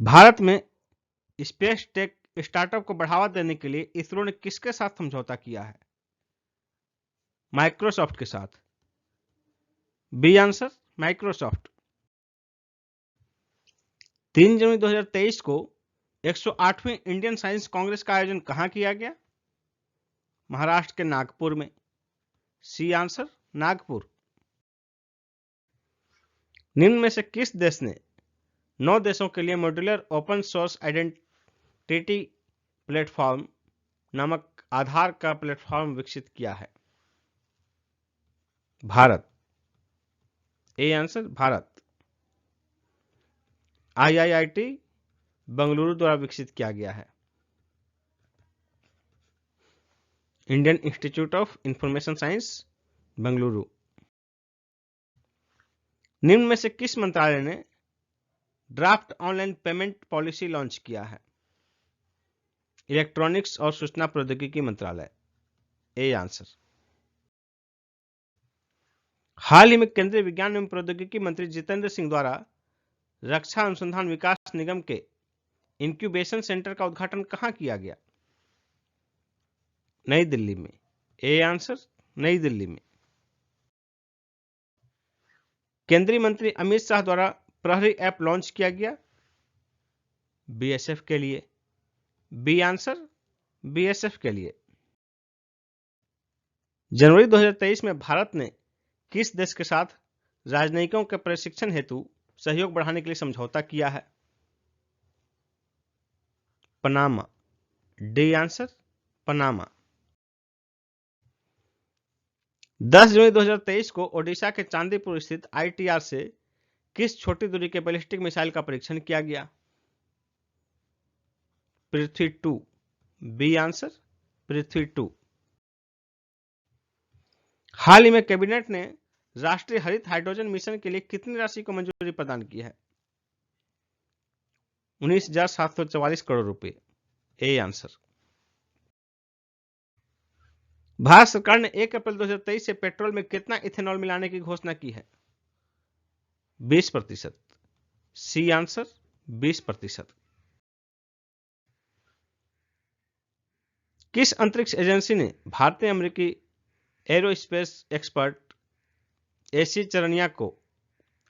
भारत में space tech startup को बढ़ावा देने के लिए इसरो ने किसके साथ समझौता किया है? माइक्रोसॉफ्ट के साथ। B answer Microsoft. 3 जनवरी 2023 को 108वें इंडियन साइंस कांग्रेस का आयोजन कहां किया गया? महाराष्ट्र के नागपुर में। C answer Nagpur. निम्न में से किस देश ने 9 देशों के लिए modular open source identity platform नामक आधार का प्लेटफॉर्म विकसित किया है? Bharat. A answer Bharat. IIT Bengaluru द्वारा विकसित किया गया है। Indian institute of information science Bengaluru. निम्न में से किस मंत्रालय ने draft online payment policy launch किया है? इलेक्ट्रॉनिक्स और सूचना प्रौद्योगिकी मंत्रालय। A answer. हाल ही में केंद्रीय विज्ञान एवं प्रौद्योगिकी मंत्री जितेंद्र सिंह द्वारा रक्षा अनुसंधान विकास निगम के इंक्यूबेशन सेंटर का उद्घाटन कहां किया गया? नई दिल्ली में। ए आंसर नई दिल्ली में। केंद्रीय मंत्री अमित शाह द्वारा प्रहरी ऐप लॉन्च किया गया? बीएसएफ के लिए। बी आंसर बीएसएफ के लिए। जनवरी 2023 में भारत ने किस देश के साथ राजनयिकों के प्रशिक्षण हेतु सहयोग बढ़ाने के लिए समझौता किया है? पनामा। D answer Panama. 10 जनवरी 2023 को ओडिशा के चांदीपुर स्थित आईटीआर से किस छोटी दूरी के बैलिस्टिक मिसाइल का परीक्षण किया गया? पृथ्वी 2। बी आंसर पृथ्वी 2। हाल ही में कैबिनेट ने राष्ट्रीय हरित हाइड्रोजन मिशन के लिए कितनी राशि को मंजूरी प्रदान की है? 19,744 करोड़ रुपए। ए आंसर। भारत सरकार ने 1 अप्रैल 2023 से पेट्रोल में कितना इथेनॉल मिलाने की घोषणा की है? 20%। C answer 20%। किस अंतरिक्ष एजेंसी ने भारतीय अमेरिकी एरोस्पेस एक्सपर्ट एसी चरनिया को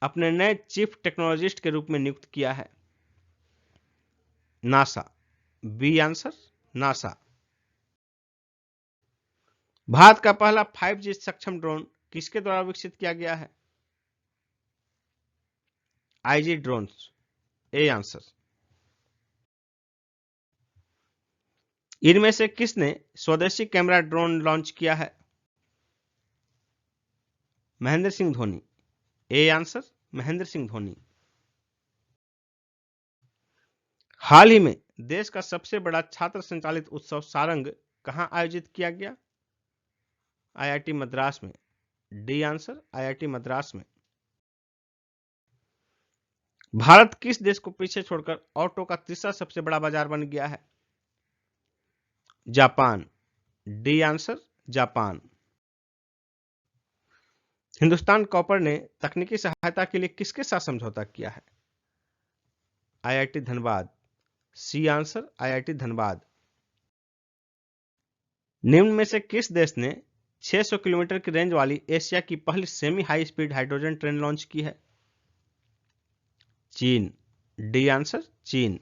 अपने नए चीफ टेक्नोलॉजिस्ट के रूप में नियुक्त किया है? NASA. B answer NASA. Bharat का पहला 5G सक्षम ड्रोन किसके द्वारा विकसित किया गया है? IG drones. A answer. इनमें से किसने स्वदेशी कैमरा ड्रोन लॉन्च किया है? महेंद्र सिंह धोनी। A answer Mahendra Singh Dhoni. हाल ही में देश का सबसे बड़ा छात्र संचालित उत्सव सारंग कहां आयोजित किया गया? आईआईटी मद्रास में। डी आंसर आईआईटी मद्रास में। भारत किस देश को पीछे छोड़कर ऑटो का तीसरा सबसे बड़ा बाजार बन गया है? Japan. D answer Japan. Hindustan copper ने तकनीकी सहायता के लिए किसके साथ समझौता किया है? IIT Dhanbad. C answer IIT Dhanbad. निम्न में से किस देश ने 600 किलोमीटर की रेंज वाली एशिया की पहली semi high speed hydrogen train launch की है? चीन। डी आंसर चीन।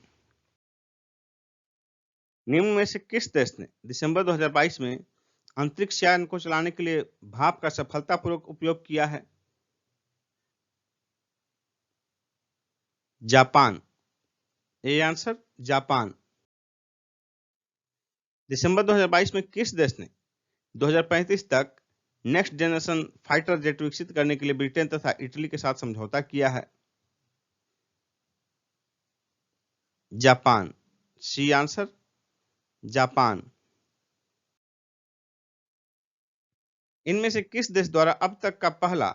निम्न में से किस देश ने दिसंबर 2022 में अंतरिक्ष यान को चलाने के लिए भाप का सफलतापूर्वक उपयोग किया है? जापान। A answer Japan. दिसंबर 2022 में किस देश ने 2035 तक नेक्स्ट जनरेशन फाइटर जेट विकसित करने के लिए ब्रिटेन तथा इटली के साथ समझौता किया है? जापान। C answer Japan. इनमें से किस देश द्वारा अब तक का पहला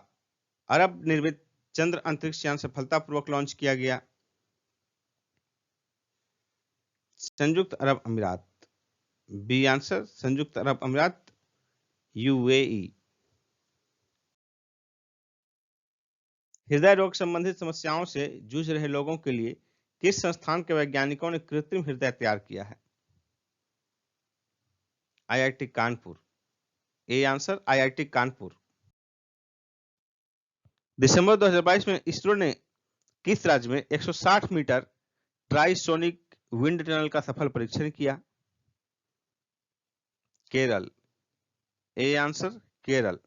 अरब निर्मित चंद्र अंतरिक्ष यान सफलतापूर्वक लॉन्च किया गया? संयुक्त अरब अमीरात। बी आंसर संयुक्त अरब अमीरात यूएई। हृदय रोग संबंधित समस्याओं से जूझ रहे लोगों के लिए किस संस्थान के वैज्ञानिकों ने कृत्रिम हृदय तैयार किया है? IIT Kanpur. A answer IIT Kanpur. दिसंबर 2022 में इसरो ने किस राज्य में 160 मीटर ट्राइसोनिक विंड टनल का सफल परीक्षण किया? केरल। A answer Kerala.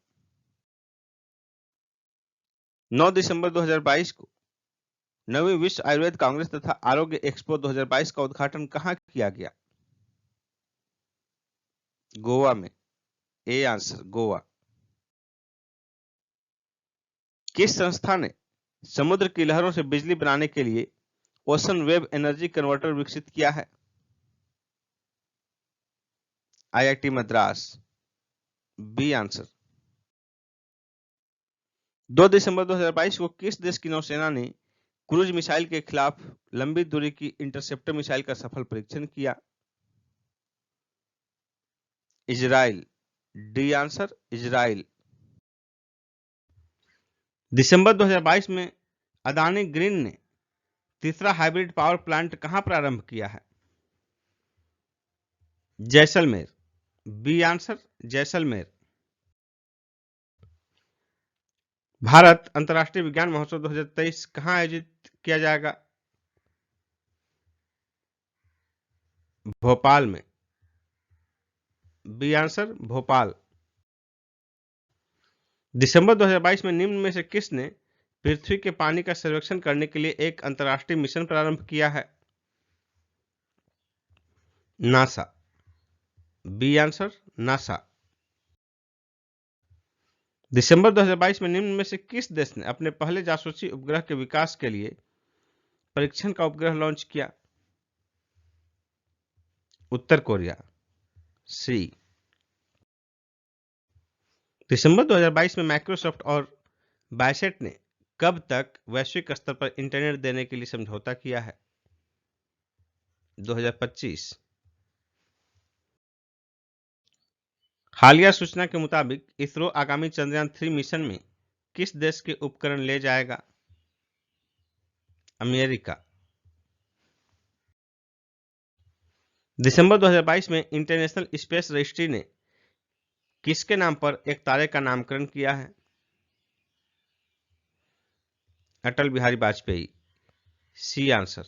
9 दिसंबर 2022 को 9वीं विश्व आयुर्वेद कांग्रेस तथा आरोग्य एक्सपो 2022 का उद्घाटन कहां किया गया? गोवा में। A answer Goa. किस संस्था ने समुद्र की लहरों से बिजली बनाने के लिए ओशन वेव एनर्जी कन्वर्टर विकसित किया है? आईआईटी मद्रास। B answer. 2 दिसंबर 2022 को किस देश की नौसेना ने क्रूज मिसाइल के खिलाफ लंबी दूरी की इंटरसेप्टर मिसाइल का सफल परीक्षण किया? इजराइल। D answer Israel. दिसंबर 2022 में अदानी ग्रीन ने तीसरा हाइब्रिड पावर प्लांट कहां प्रारंभ किया है? जैसलमेर। B answer Jaisalmer. भारत अंतर्राष्ट्रीय विज्ञान महोत्सव 2023 कहां आयोजित किया जाएगा? भोपाल में। B answer Bhopal. दिसंबर 2022 में निम्न में से किसने पृथ्वी के पानी का सर्वेक्षण करने के लिए एक अंतर्राष्ट्रीय मिशन प्रारंभ किया है? नासा। B answer NASA. दिसंबर 2022 में निम्न में से किस देश ने अपने पहले जासूसी उपग्रह के विकास के लिए परीक्षण का उपग्रह लॉन्च किया? उत्तर कोरिया। सी। दिसंबर 2022 में माइक्रोसॉफ्ट और बायसेट ने कब तक वैश्विक स्तर पर इंटरनेट देने के लिए समझौता किया है? 2025। हालिया सूचना के मुताबिक इसरो आगामी चंद्रयान 3 मिशन में किस देश के उपकरण ले जाएगा? अमेरिका। दिसंबर 2022 में इंटरनेशनल स्पेस रजिस्ट्री ने किसके नाम पर एक तारे का नामकरण किया है? अटल बिहारी वाजपेयी। C answer.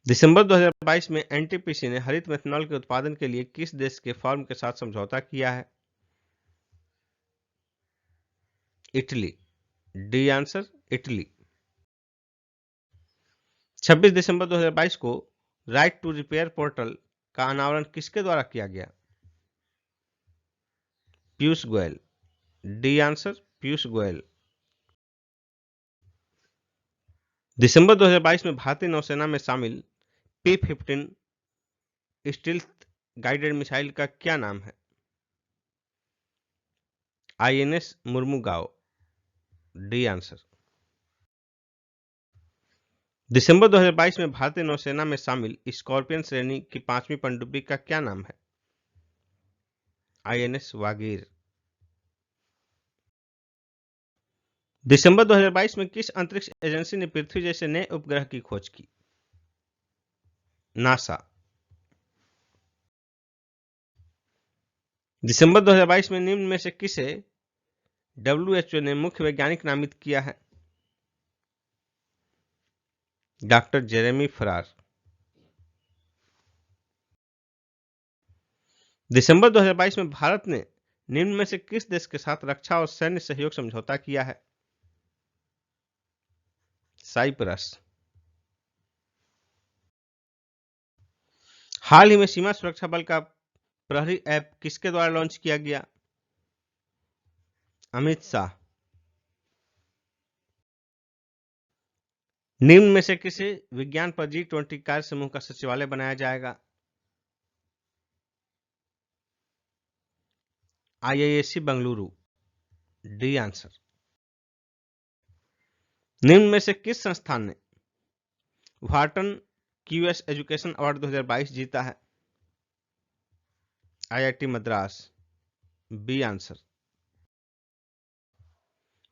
दिसंबर 2022 में एनटीपीसी ने हरित मेथनॉल के उत्पादन के लिए किस देश के फर्म के साथ समझौता किया है? इटली। D answer Italy. 26 दिसंबर 2022 को राइट टू रिपेयर पोर्टल का अनावरण किसके द्वारा किया गया? पीयूष गोयल। D answer Piyush Goyal. दिसंबर 2022 में भारतीय नौसेना में शामिल P-15 स्टील्थ गाइडेड मिसाइल का क्या नाम है? आईएनएस मुर्मुगाओ। D answer. दिसंबर 2022 में भारतीय नौसेना में शामिल स्कॉर्पियन श्रेणी की 5वीं पनडुब्बी का क्या नाम है? आईएनएस वागीर। दिसंबर 2022 में किस अंतरिक्ष एजेंसी ने पृथ्वी जैसे नए उपग्रह की खोज की? नासा। दिसंबर 2022 में निम्न में से किसे WHO ने मुख्य वैज्ञानिक नामित किया है? डॉक्टर जेरेमी फरार। दिसंबर 2022 में भारत ने निम्न में से किस देश के साथ रक्षा और सैन्य सहयोग समझौता किया है? साइप्रस। हाल ही में सीमा सुरक्षा बल का प्रहरी ऐप किसके द्वारा लॉन्च किया गया? अमित शाह। निम्न में से किसे विज्ञान पर G20 कार्य समूह का सचिवालय बनाया जाएगा? IISc बेंगलुरु। D answer. निम्न में से किस संस्थान ने व्हार्टन क्यूएस एजुकेशन अवार्ड 2022 जीता है? आईआईटी मद्रास। B answer.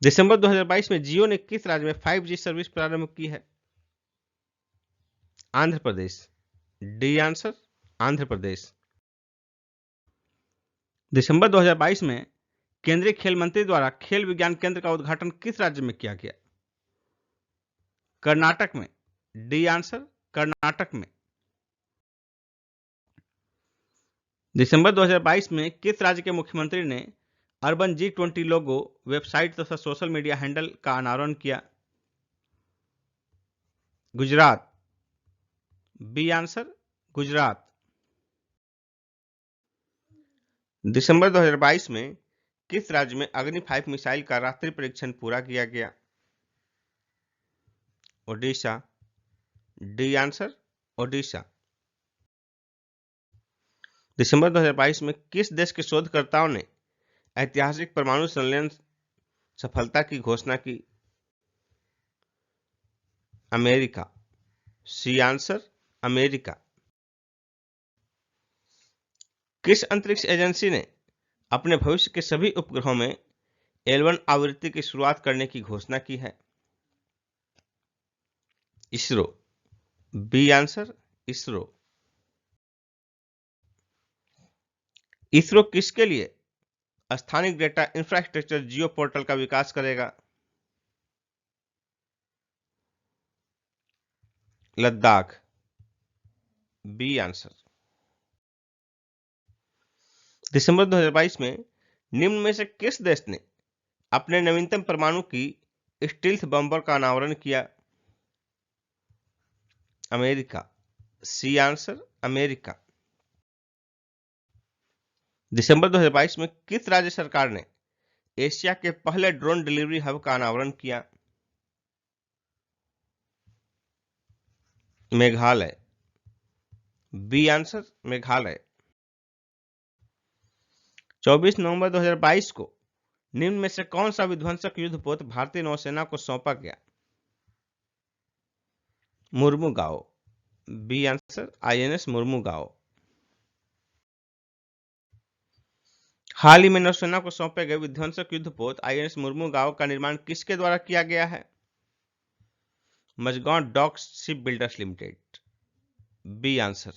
दिसंबर 2022 में जियो ने किस राज्य में 5G सर्विस प्रारंभ की है? आंध्र प्रदेश। D answer Andhra Pradesh. दिसंबर 2022 में केंद्रीय खेल मंत्री द्वारा खेल विज्ञान केंद्र का उद्घाटन किस राज्य में किया गया? कर्नाटक में। डी आंसर कर्नाटक में। दिसंबर 2022 में किस राज्य के मुख्यमंत्री ने अर्बन G20 लोगो, वेबसाइट तथा सोशल मीडिया हैंडल का अनावरण किया? गुजरात। B answer Gujarat. दिसंबर 2022 में किस राज्य में अग्नि 5 मिसाइल का रात्रि परीक्षण पूरा किया गया? ओडिशा। D answer Odisha. दिसंबर 2022 में किस देश के शोधकर्ताओं ने ऐतिहासिक परमाणु संलयन सफलता की घोषणा की? अमेरिका। C answer America. किस अंतरिक्ष एजेंसी ने अपने भविष्य के सभी उपग्रहों में L1 आवृत्ति की शुरुआत करने की घोषणा की है? इसरो। B answer ISRO. इसरो किसके लिए स्थानिक डेटा इंफ्रास्ट्रक्चर जियो पोर्टल का विकास करेगा? लद्दाख। B answer. दिसंबर 2022 में निम्न में से किस देश ने अपने नवीनतम परमाणु की स्टील्थ बम्बर का अनावरण किया? अमेरिका। C answer America. दिसंबर 2022 में किस राज्य सरकार ने एशिया के पहले ड्रोन डिलीवरी हब का अनावरण किया? मेघालय। B answer Meghalaya. 24 नवंबर 2022 को निम्न में से कौन सा विध्वंसक युद्धपोत भारतीय नौसेना को सौंपा गया? Mormugao. B answer INS Mormugao. हाल ही में नौसेना को सौंपे गए विध्वंसक युद्धपोत INS मुर्मुगाओ का निर्माण किसके द्वारा किया गया है? Mazagon dock ship builders limited. B answer.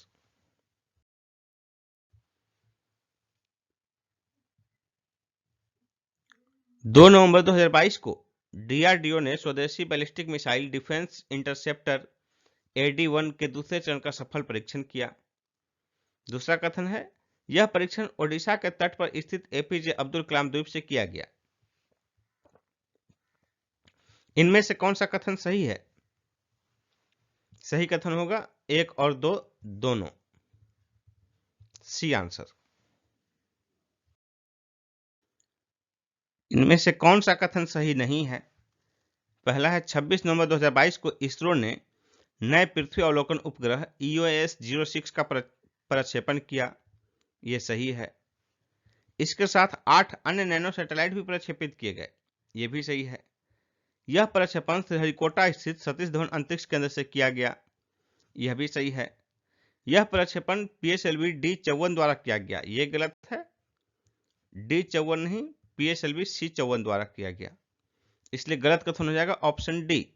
2 नवंबर 2022 को DRDO ने स्वदेशी ballistic missile defence interceptor AD-1 के दूसरे चरण का सफल परीक्षण किया। दूसरा कथन है, यह परीक्षण ओडिशा के तट पर स्थित APJ अब्दुल कलाम द्वीप से किया गया। इनमें से कौन सा कथन सही है? सही कथन होगा 1 और 2 दोनों। C answer. इनमें से कौन सा कथन सही नहीं है? पहला है 26 नवंबर 2022 को इसरो ने नए पृथ्वी अवलोकन उपग्रह EOS-06 का प्रक्षेपण किया। यह सही है। इसके साथ 8 अन्य नैनो सैटेलाइट भी प्रक्षेपित किए गए। यह भी सही है। यह प्रक्षेपण श्रीहरिकोटा स्थित सतीश धवन अंतरिक्ष केंद्र से किया गया। यह भी सही है। यह प्रक्षेपण PSLV D54 द्वारा किया गया। यह गलत है। D54 नहीं, PSLV C54 द्वारा किया गया। इसलिए गलत कथन हो जाएगा ऑप्शन डी।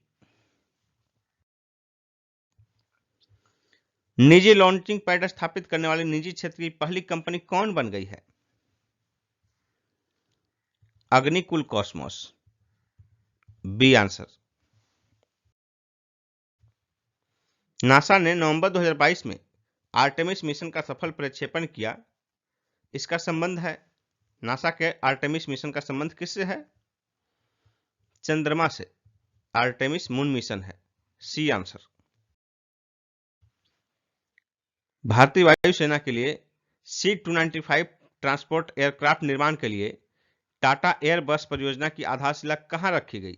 निजी लॉन्चिंग पैड स्थापित करने वाली निजी क्षेत्र की पहली कंपनी कौन बन गई है? Agnikul Cosmos. B answer. NASA ने नवंबर 2022 में आर्टेमिस मिशन का सफल प्रक्षेपण किया। इसका संबंध है, नासा के आर्टेमिस मिशन का संबंध किससे है? चंद्रमा से। आर्टेमिस मून मिशन है। C answer. भारतीय वायुसेना के लिए C-295 ट्रांसपोर्ट एयरक्राफ्ट निर्माण के लिए टाटा एयर बस परियोजना की आधारशिला कहां रखी गई?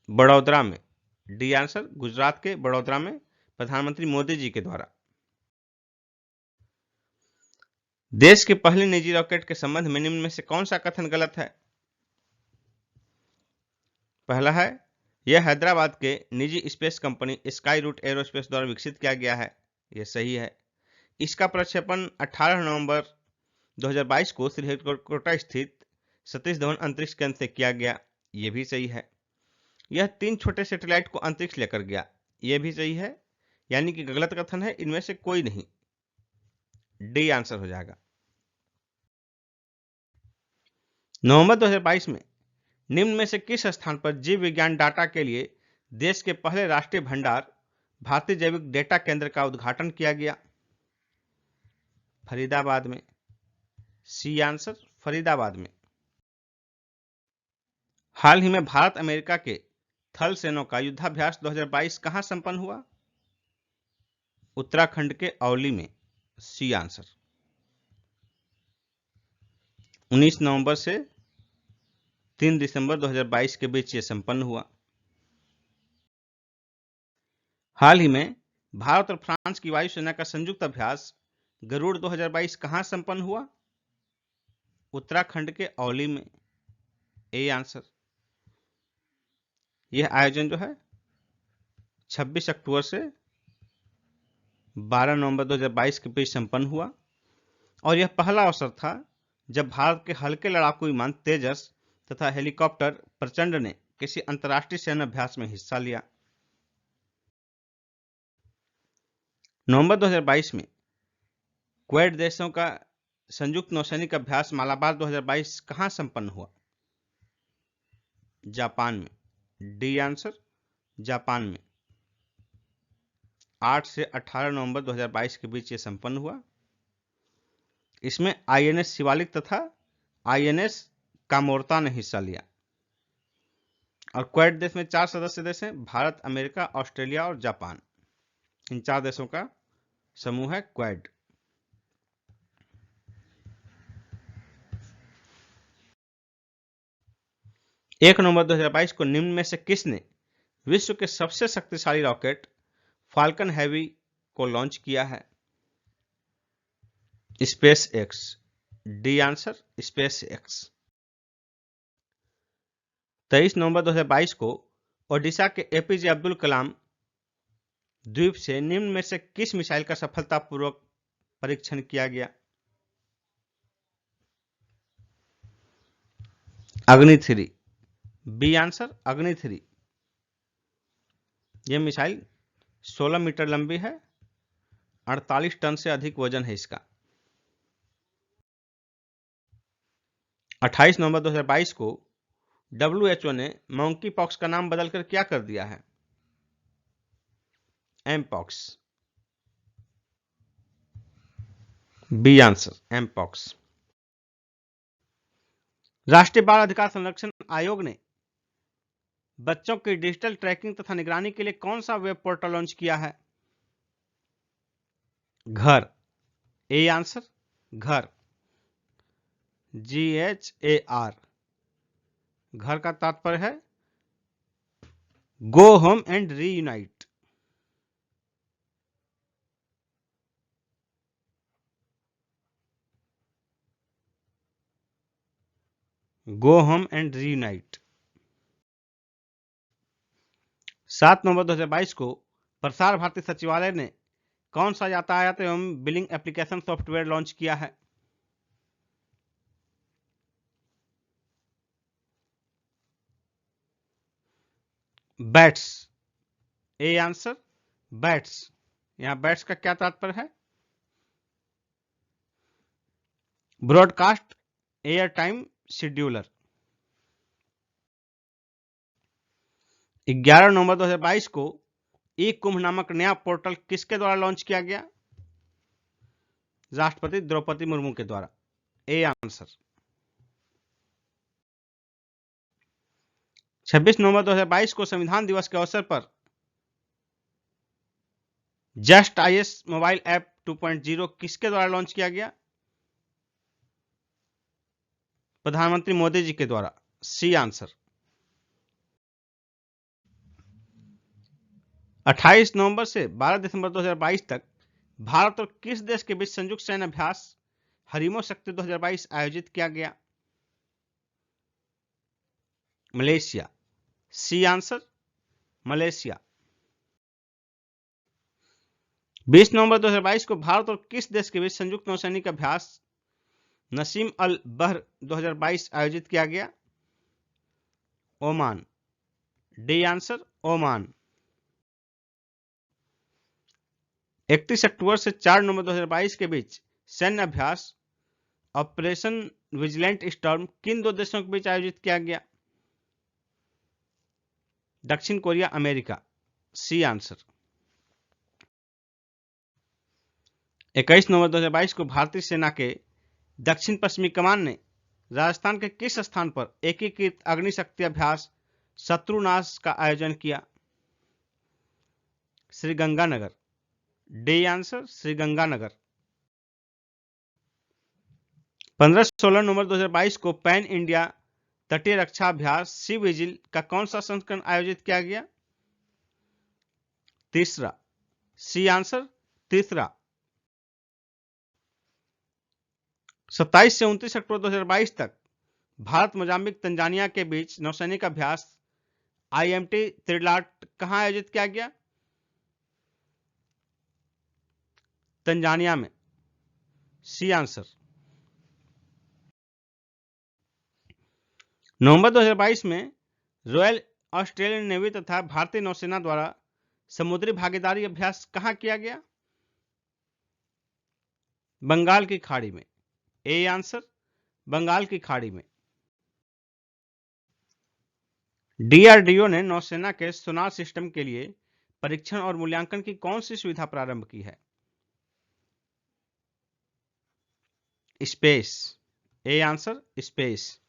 बड़ौदरा में। डी आंसर गुजरात के बड़ौदरा में, प्रधानमंत्री मोदी जी के द्वारा। देश के पहले निजी रॉकेट के संबंध में निम्न में से कौन सा कथन गलत है? पहला है, यह हैदराबाद के निजी space company Skyroot aerospace द्वारा विकसित किया गया है। यह सही है। इसका प्रक्षेपण 18 नवंबर 2022 को श्रीहरिकोटा स्थित सतीश धवन अंतरिक्ष केंद्र से किया गया, यह भी सही है। यह 3 छोटे सैटेलाइट को अंतरिक्ष लेकर गया, यह भी सही है। यानी कि गलत कथन है, इनमें से कोई नहीं, डी आंसर हो जाएगा। नवंबर 2022 में निम्न में से किस स्थान पर जीव विज्ञान डाटा के लिए देश के पहले राष्ट्रीय भंडार भारतीय जैविक डेटा केंद्र का उद्घाटन किया गया? फरीदाबाद में, सी आंसर, फरीदाबाद में। हाल ही में भारत अमेरिका के थल सेनाओं का युद्धाभ्यास 2022 कहां संपन्न हुआ? उत्तराखंड के औली में, सी आंसर। 19 नवंबर से 3 दिसंबर 2022 के बीच यह संपन्न हुआ। हाल ही में भारत और फ्रांस की वायुसेना का संयुक्त अभ्यास गरुड़ 2022 कहां संपन्न हुआ? उत्तराखंड के औली में, ए आंसर। यह आयोजन जो है 26 अक्टूबर से 12 नवंबर 2022 के बीच संपन्न हुआ और यह पहला अवसर था जब भारत के हल्के लड़ाकू विमान तेजस तथा हेलीकॉप्टर प्रचंड ने किसी अंतर्राष्ट्रीय सैन्य अभ्यास में हिस्सा लिया। नवंबर 2022 में क्वेड देशों का संयुक्त नौसैनिक अभ्यास मालाबार 2022 कहां संपन्न हुआ? जापान में, डी आंसर, जापान में। 8 से 18 नवंबर 2022 के बीच यह संपन्न हुआ। इसमें आईएनएस शिवालिक तथा आईएनएस कामोर्ता ने हिस्सा लिया और क्वेड देश में 4 सदस्य देश हैं, भारत, अमेरिका, ऑस्ट्रेलिया और जापान। इन 4 देशों का समूह है क्वेड। एक नवंबर 2022 को निम्न में से किसने विश्व के सबसे शक्तिशाली रॉकेट फाल्कन हैवी को लॉन्च किया है? Space x, D answer, space x. 23 नवंबर 2022 को ओडिशा के एपीजे अब्दुल कलाम द्वीप से निम्न में से किस मिसाइल का सफलतापूर्वक परीक्षण किया गया? अग्नि 3, बी आंसर, अग्नि 3। यह मिसाइल 16 मीटर लंबी है, 48 टन से अधिक वजन है इसका। 28 नवंबर 2022 को WHO ने मंकी पॉक्स का नाम बदलकर क्या कर दिया है? Mpox, B answer, mpox. राष्ट्रीय बाल अधिकार संरक्षण आयोग ने बच्चों की डिजिटल ट्रैकिंग तथा निगरानी के लिए कौन सा वेब पोर्टल लॉन्च किया है? घर, ए आंसर, घर, GHAR। घर का तात्पर्य है go home and reunite. Go home and reunite. 7 नवंबर 2022 को प्रसार भारती सचिवालय ने कौन सा यातायात एवं बिलिंग एप्लीकेशन सॉफ्टवेयर लॉन्च किया है? Bats, A answer, bats. यहां बैट्स का क्या तात्पर्य है? Broadcast air time scheduler. 11 नवंबर 2022 को ई कुंभ नामक नया पोर्टल किसके द्वारा लॉन्च किया गया? राष्ट्रपति द्रौपदी मुर्मू के द्वारा, ए आंसर। 26 नवंबर 2022 को संविधान दिवस के अवसर पर जस्ट आईएएस मोबाइल ऐप 2.0 किसके द्वारा लॉन्च किया गया? प्रधानमंत्री मोदी जी के द्वारा, सी आंसर। 28 नवंबर से 12 दिसंबर 2022 तक भारत और किस देश के बीच संयुक्त सैन्य अभ्यास हरिमो शक्ति 2022 आयोजित किया गया? Malaysia, C answer, Malaysia. 20 नवंबर 2022 को भारत और किस देश के बीच संयुक्त नौसैनिक अभ्यास नसीम अल बहर 2022 आयोजित किया गया? ओमान। D answer Oman. 31 अक्टूबर से 4 नवंबर 2022 के बीच सैन्य अभ्यास ऑपरेशन विजिलेंट स्टॉर्म किन दो देशों के बीच आयोजित किया गया? दक्षिण कोरिया अमेरिका। C answer. 21 नवंबर 2022 को भारतीय सेना के दक्षिण पश्चिमी कमान ने राजस्थान के किस स्थान पर एकीकृत अग्निशक्ति अभ्यास शत्रुनाश का आयोजन किया? श्रीगंगानगर। D answer Sriganganagar. 15-16 नवंबर 2022 को पैन इंडिया तटीय रक्षा अभ्यास सी विजिल का कौन सा संस्करण आयोजित किया गया? तीसरा। सी आंसर तीसरा। 27 से 29 अक्टूबर 2022 तक भारत मोजाम्बिक तंजानिया के बीच नौसैनिक अभ्यास IMT त्रिलाट कहां आयोजित किया गया? तंजानिया में। C answer. नवंबर 2022 में रॉयल ऑस्ट्रेलियन नेवी तथा भारतीय नौसेना द्वारा समुद्री भागीदारी अभ्यास कहां किया गया? बंगाल की खाड़ी में। ए आंसर बंगाल की खाड़ी में। DRDO ने नौसेना के सोनार सिस्टम के लिए परीक्षण और मूल्यांकन की कौन सी सुविधा प्रारंभ की है? स्पेस। ए आंसर स्पेस।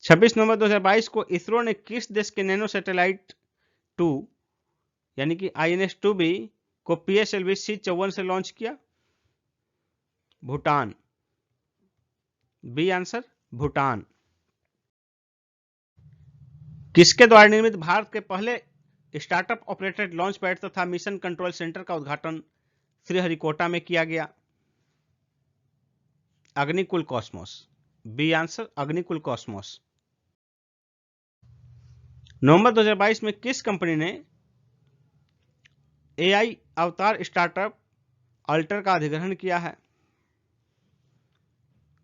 26 नवंबर 2022 को इसरो ने किस देश के नैनो सैटेलाइट 2 यानी कि INS-2B को PSLV C-54 से लॉन्च किया? भूटान। B answer Bhutan. किसके द्वारा निर्मित भारत के पहले स्टार्टअप ऑपरेटेड लॉन्च पैड तथा मिशन कंट्रोल सेंटर का उद्घाटन श्रीहरिकोटा में किया गया? Agnikul Cosmos. B answer Agnikul Cosmos. नवंबर 2022 में किस कंपनी ने AI अवतार स्टार्टअप अल्टर का अधिग्रहण किया है?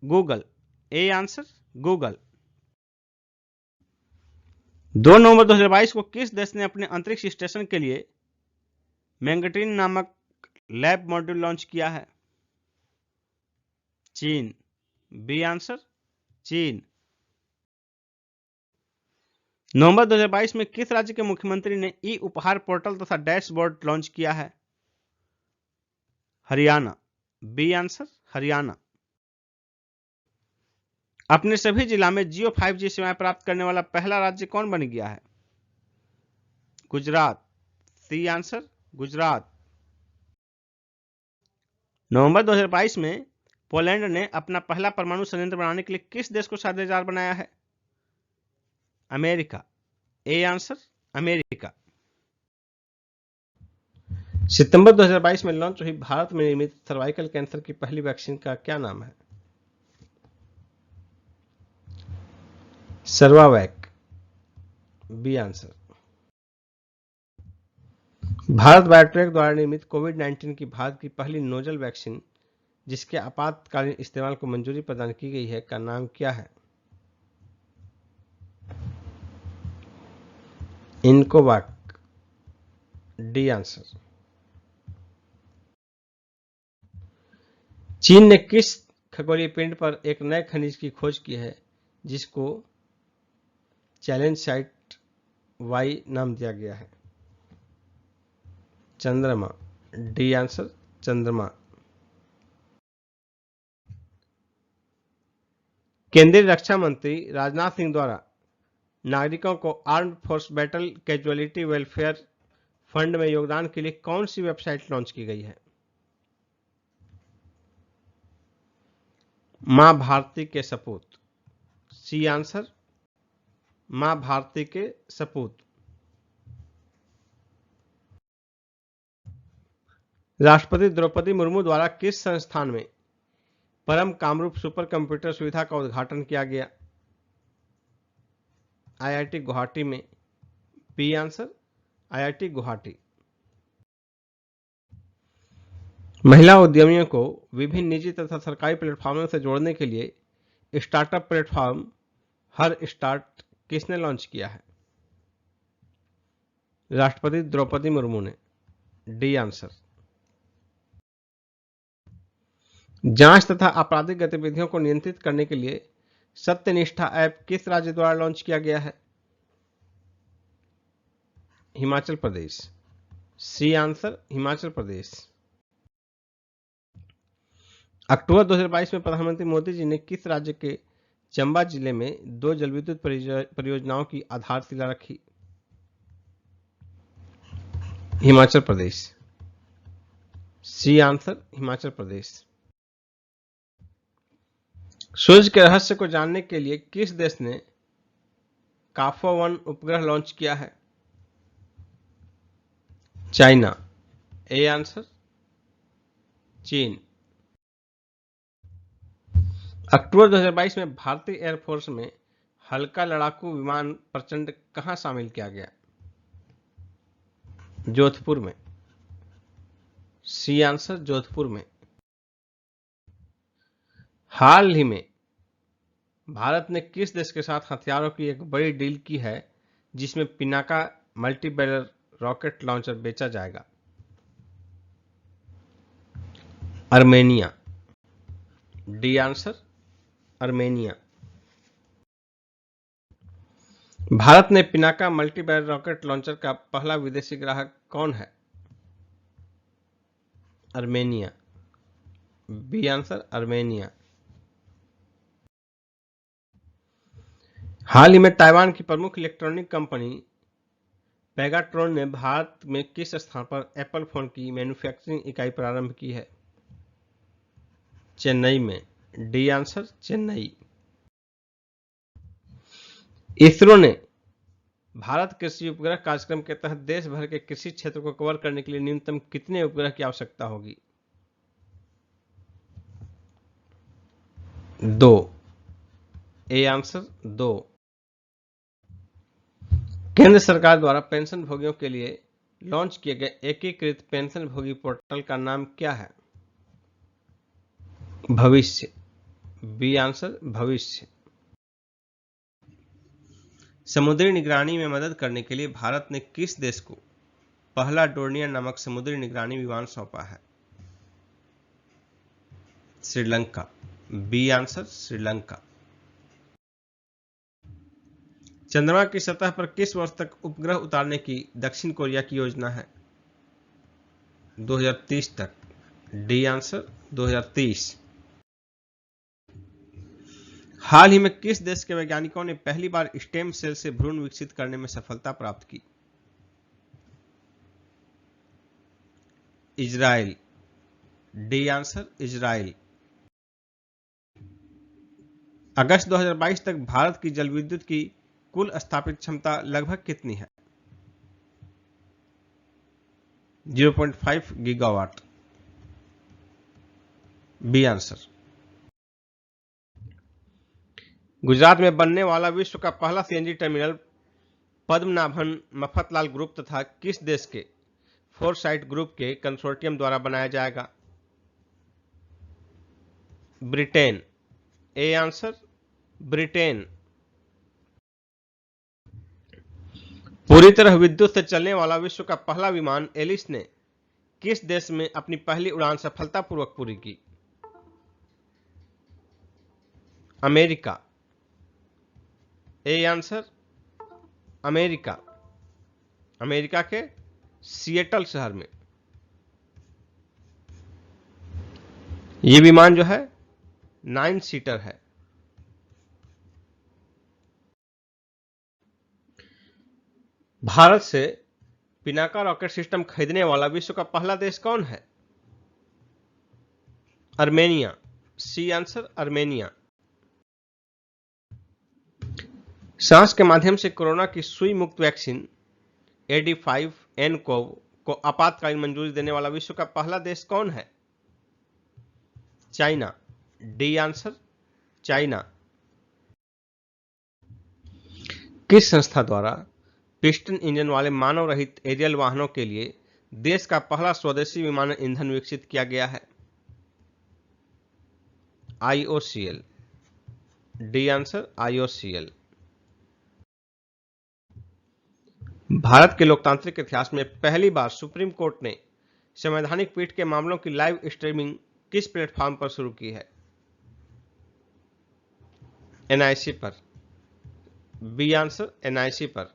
गूगल। A answer Google. 2 नवंबर 2022 को किस देश ने अपने अंतरिक्ष स्टेशन के लिए मैंगटीन नामक लैब मॉड्यूल लॉन्च किया है? चीन। बी आंसर चीन। नवंबर 2022 में किस राज्य के मुख्यमंत्री ने ई उपहार पोर्टल तथा डैशबोर्ड लॉन्च किया है? हरियाणा। B answer Haryana. अपने सभी जिला में जियो 5G सेवाएं प्राप्त करने वाला पहला राज्य कौन बन गया है? गुजरात। C answer Gujarat. नवंबर 2022 में पोलैंड ने अपना पहला परमाणु संयंत्र बनाने के लिए किस देश को साझेदार बनाया है? अमेरिका। A answer America. सितंबर 2022 में लॉन्च हुई भारत में निर्मित सर्वाइकल कैंसर की पहली वैक्सीन का क्या नाम है? Cervavac. B answer. Bharat biotech द्वारा निर्मित कोविड-19 की भारत की पहली नोजल वैक्सीन जिसके आपातकालीन इस्तेमाल को मंजूरी प्रदान की गई है का नाम क्या है? इनकोवाक। D answer. चीन ने किस खगोलीय पिंड पर एक नए खनिज की खोज की है जिसको चैलेंज साइट Y नाम दिया गया है? चंद्रमा। डी आंसर चंद्रमा। केंद्रीय रक्षा मंत्री राजनाथ सिंह द्वारा नागरिकों को armed force battle casualty welfare fund में योगदान के लिए कौन सी वेबसाइट लॉन्च की गई है? मां भारती के सपूत। सी आंसर मां भारती के सपूत। राष्ट्रपति द्रौपदी मुर्मू द्वारा किस संस्थान में परम कामरूप सुपर कंप्यूटर सुविधा का उद्घाटन किया गया? IIT गुवाहाटी में। B answer IIT Guwahati. महिला उद्यमियों को विभिन्न निजी तथा सरकारी प्लेटफॉर्मों से जोड़ने के लिए स्टार्टअप प्लेटफॉर्म हर स्टार्ट किसने लॉन्च किया है? राष्ट्रपति द्रौपदी मुर्मू ने। D answer. जांच तथा आपराधिक गतिविधियों को नियंत्रित करने के लिए सत्यनिष्ठा ऐप किस राज्य द्वारा लॉन्च किया गया है? हिमाचल प्रदेश। C answer, Himachal Pradesh. अक्टूबर 2022 में प्रधानमंत्री मोदी जी ने किस राज्य के चंबा जिले में 2 जलविद्युत परियोजनाओं की आधारशिला रखी? हिमाचल प्रदेश। C answer, Himachal Pradesh. सूर्य के रहस्य को जानने के लिए किस देश ने काफो-1 उपग्रह लॉन्च किया है? चाइना। ए आंसर, चीन। अक्टूबर 2022 में भारतीय एयरफोर्स में हल्का लड़ाकू विमान प्रचंड कहां शामिल किया गया? जोधपुर में। सी आंसर, जोधपुर में। हाल ही में भारत ने किस देश के साथ हथियारों की एक बड़ी डील की है जिसमें Pinaka multi barrel rocket launcher बेचा जाएगा? आर्मेनिया। D answer, Armenia. भारत ने Pinaka multi barrel rocket launcher का पहला विदेशी ग्राहक कौन है? आर्मेनिया। B answer, Armenia. हाल ही में ताइवान की प्रमुख इलेक्ट्रॉनिक कंपनी पेगाट्रॉन ने भारत में किस स्थान पर एप्पल फोन की मैन्युफैक्चरिंग इकाई प्रारंभ की है? चेन्नई में। D answer, Chennai. इसरो ने भारत कृषि उपग्रह कार्यक्रम के तहत देश भर के कृषि क्षेत्र को कवर करने के लिए न्यूनतम कितने उपग्रह की आवश्यकता होगी? 2। A answer, 2। केंद्र सरकार द्वारा पेंशन भोगियों के लिए लॉन्च किए गए एकीकृत पेंशन भोगी पोर्टल का नाम क्या है? भविष्य। बी आंसर, भविष्य। समुद्री निगरानी में मदद करने के लिए भारत ने किस देश को पहला डोर्नियर नामक समुद्री निगरानी विमान सौंपा है? श्रीलंका। B answer, Sri Lanka. चंद्रमा की सतह पर किस वर्ष तक उपग्रह उतारने की दक्षिण कोरिया की योजना है? 2030 तक। D answer, 2030। हाल ही में किस देश के वैज्ञानिकों ने पहली बार स्टेम सेल से भ्रूण विकसित करने में सफलता प्राप्त की? इजराइल। D answer, Israel. अगस्त 2022 तक भारत की जलविद्युत की कुल स्थापित क्षमता लगभग कितनी है? 0.5 गीगावाट। B answer. गुजरात में बनने वाला विश्व का पहला CNG terminal Padmanabhan Mafatlal group तथा किस देश के फोरसाइट ग्रुप के कंसोर्टियम द्वारा बनाया जाएगा? ब्रिटेन। A answer, Britain. पूरी तरह विद्युत से चलने वाला विश्व का पहला विमान एलिस ने किस देश में अपनी पहली उड़ान सफलतापूर्वक पूरी की? America. A answer, America. America के सिएटल शहर में। यह विमान जो है 9 सीटर है। भारत से पिनाका रॉकेट सिस्टम खरीदने वाला विश्व का पहला देश कौन है? आर्मेनिया। C answer, Armenia. सांस के माध्यम से कोरोना की सुई मुक्त वैक्सीन AD5N को आपातकालीन मंजूरी देने वाला विश्व का पहला देश कौन है? चाइना। D answer, China. किस संस्था द्वारा पिस्टन इंजन वाले मानव रहित एरियल वाहनों के लिए देश का पहला स्वदेशी विमानन ईंधन विकसित किया गया है? IOCL। D answer IOCL। Bharat के लोकतांत्रिक इतिहास में पहली बार सुप्रीम कोर्ट ने संवैधानिक पीठ के मामलों की लाइव स्ट्रीमिंग किस प्लेटफॉर्म पर शुरू की है? NIC पर। बी आंसर NIC पर।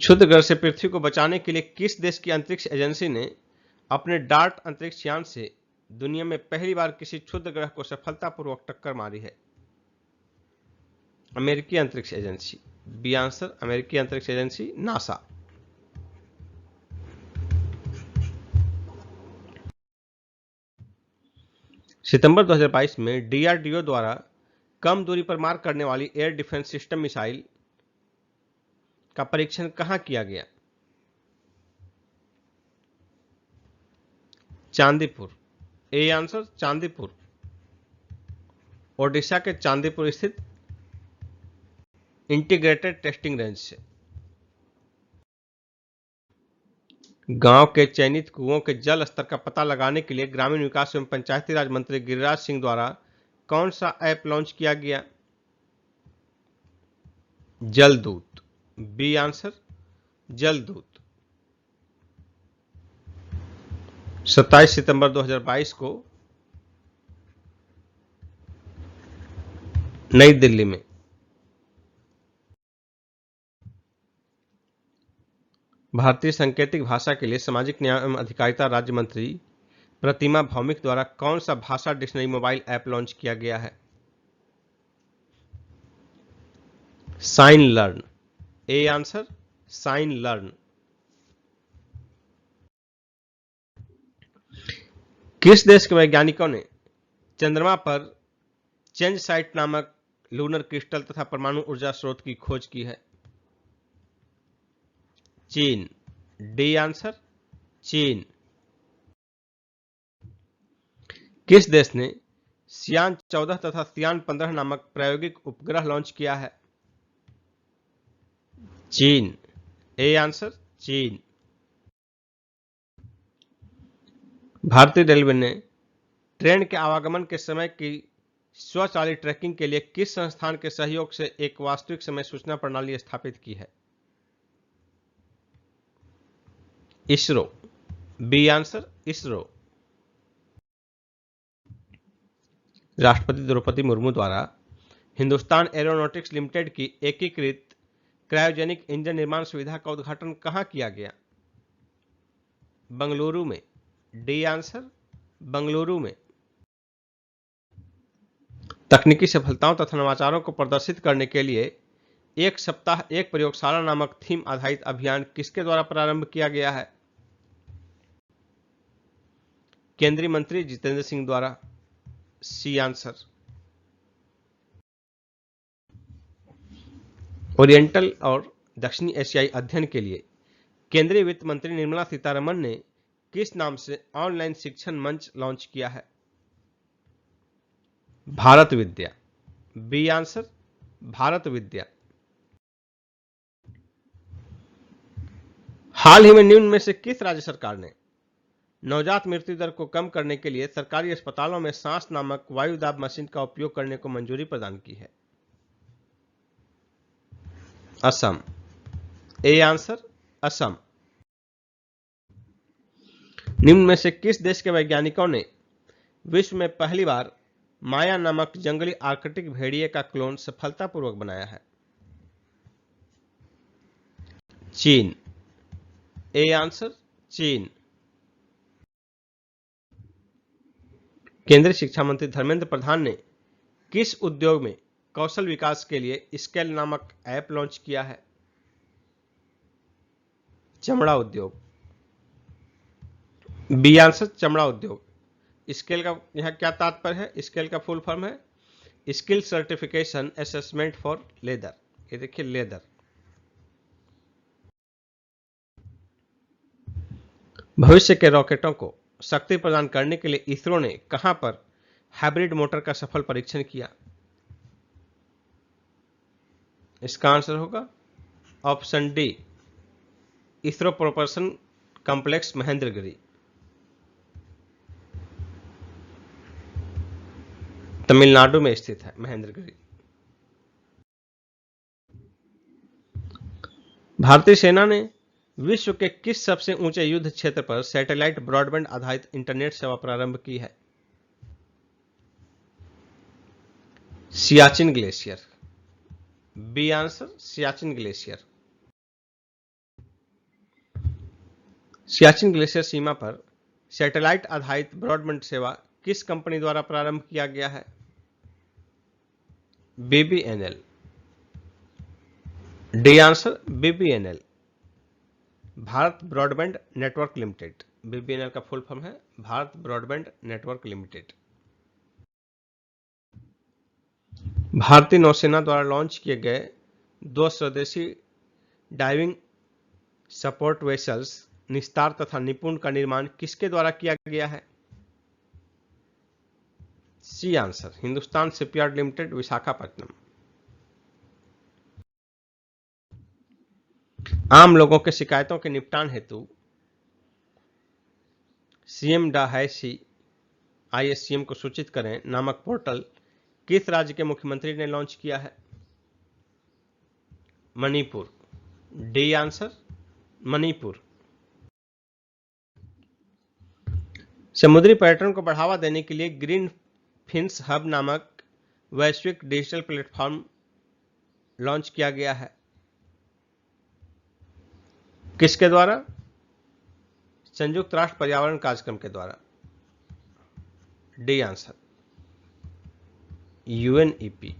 क्षुद्र ग्रह से पृथ्वी को बचाने के लिए किस देश की अंतरिक्ष एजेंसी ने अपने डार्ट अंतरिक्ष यान से दुनिया में पहली बार किसी क्षुद्र ग्रह को सफलतापूर्वक टक्कर मारी है? अमेरिकी अंतरिक्ष एजेंसी। बी आंसर अमेरिकी अंतरिक्ष एजेंसी नासा। सितंबर 2022 में DRDO द्वारा कम दूरी पर मार करने वाली एयर डिफेंस सिस्टम मिसाइल का परीक्षण कहां किया गया? चांदीपुर। A answer Chandipur. ओडिशा के चांदीपुर स्थित इंटीग्रेटेड टेस्टिंग रेंज से। गांव के चयनित कुओं के जल स्तर का पता लगाने के लिए ग्रामीण विकास एवं पंचायती राज मंत्री गिरिराज सिंह द्वारा कौन सा ऐप लॉन्च किया गया? जल दूत। बी आंसर जल दूत। 27 सितंबर 2022 को नई दिल्ली में भारतीय सांकेतिक भाषा के लिए सामाजिक न्याय एवं अधिकारिता राज्य मंत्री प्रतिमा भौमिक द्वारा कौन सा भाषा डिक्शनरी मोबाइल ऐप लॉन्च किया गया है? Sign learn. A answer sign learn. किस देश के वैज्ञानिकों ने चंद्रमा पर चेंज साइट नामक लूनर क्रिस्टल तथा परमाणु ऊर्जा स्रोत की खोज की है? चीन। डी आंसर चीन। किस देश ने सियान 14 तथा सियान 15 नामक प्रायोगिक उपग्रह लॉन्च किया है? चीन। ए आंसर चीन। भारतीय रेलवे ने ट्रेन के आवागमन के समय की स्वचालित ट्रैकिंग के लिए किस संस्थान के सहयोग से एक वास्तविक समय सूचना प्रणाली स्थापित की है? इसरो। B answer ISRO. राष्ट्रपति द्रौपदी मुर्मू द्वारा हिंदुस्तान एरोनॉटिक्स लिमिटेड की एकीकृत क्रायोजेनिक इंजन निर्माण सुविधा का उद्घाटन कहां किया गया? बंगलुरु में। डी आंसर बंगलुरु में। तकनीकी सफलताओं तथा नवाचारों को प्रदर्शित करने के लिए एक सप्ताह एक प्रयोगशाला नामक थीम आधारित अभियान किसके द्वारा प्रारंभ किया गया है? केंद्रीय मंत्री जितेंद्र सिंह द्वारा। C answer. ओरिएंटल और दक्षिणी एशियाई अध्ययन के लिए केंद्रीय वित्त मंत्री निर्मला सीतारमण ने किस नाम से ऑनलाइन शिक्षण मंच लॉन्च किया है? भारत विद्या। बी आंसर भारत विद्या। हाल ही में निम्न में से किस राज्य सरकार ने नवजात मृत्यु दर को कम करने के लिए सरकारी अस्पतालों में सांस नामक वायु दाब मशीन का उपयोग करने को मंजूरी प्रदान की है? असम। A answer Assam. निम्न में से किस देश के वैज्ञानिकों ने विश्व में पहली बार माया नामक जंगली आर्कटिक भेड़िए का क्लोन सफलतापूर्वक बनाया है? चीन। ए आंसर चीन। केंद्रीय शिक्षा मंत्री धर्मेंद्र प्रधान ने किस उद्योग में कौशल विकास के लिए स्केल नामक ऐप लॉन्च किया है? चमड़ा उद्योग। बी आंसर चमड़ा उद्योग। स्केल का यहां क्या तात्पर्य है? स्केल का फुल फॉर्म है skill certification assessment for leather. ये देखिए लेदर। भविष्य के रॉकेटों को शक्ति प्रदान करने के लिए इसरो ने कहां पर हाइब्रिड मोटर का सफल परीक्षण किया? इसका आंसर होगा option D ISRO propulsion complex Mahendragiri, Tamil Nadu में स्थित है महेंद्रगिरी। भारतीय सेना ने विश्व के किस सबसे ऊंचे युद्ध क्षेत्र पर सैटेलाइट ब्रॉडबैंड आधारित इंटरनेट सेवा प्रारंभ की है? Siachen glacier, B answer Siachen glacier. Siachen glacier सीमा पर सैटेलाइट आधारित ब्रॉडबैंड सेवा किस कंपनी द्वारा प्रारंभ किया गया है? BBNL, D answer BBNL, Bharat broadband network limited. BBNL का फुल फॉर्म है भारत ब्रॉडबैंड नेटवर्क लिमिटेड। भारतीय नौसेना द्वारा लॉन्च किए गए 2 स्वदेशी डाइविंग सपोर्ट वेसल्स निस्तार तथा निपुण का निर्माण किसके द्वारा किया गया है? C answer Hindustan shipyard limited, Visakhapatnam. आम लोगों के शिकायतों के निपटान हेतु CM-ISCM ISCM को सूचित करें नामक पोर्टल किस राज्य के मुख्यमंत्री ने लॉन्च किया है? Manipur, D answer Manipur. समुद्री पर्यटन को बढ़ावा देने के लिए ग्रीन फिन्स हब नामक वैश्विक डिजिटल प्लेटफॉर्म लॉन्च किया गया है। किसके द्वारा? संयुक्त राष्ट्र पर्यावरण कार्यक्रम के द्वारा, डी आंसर UNEP।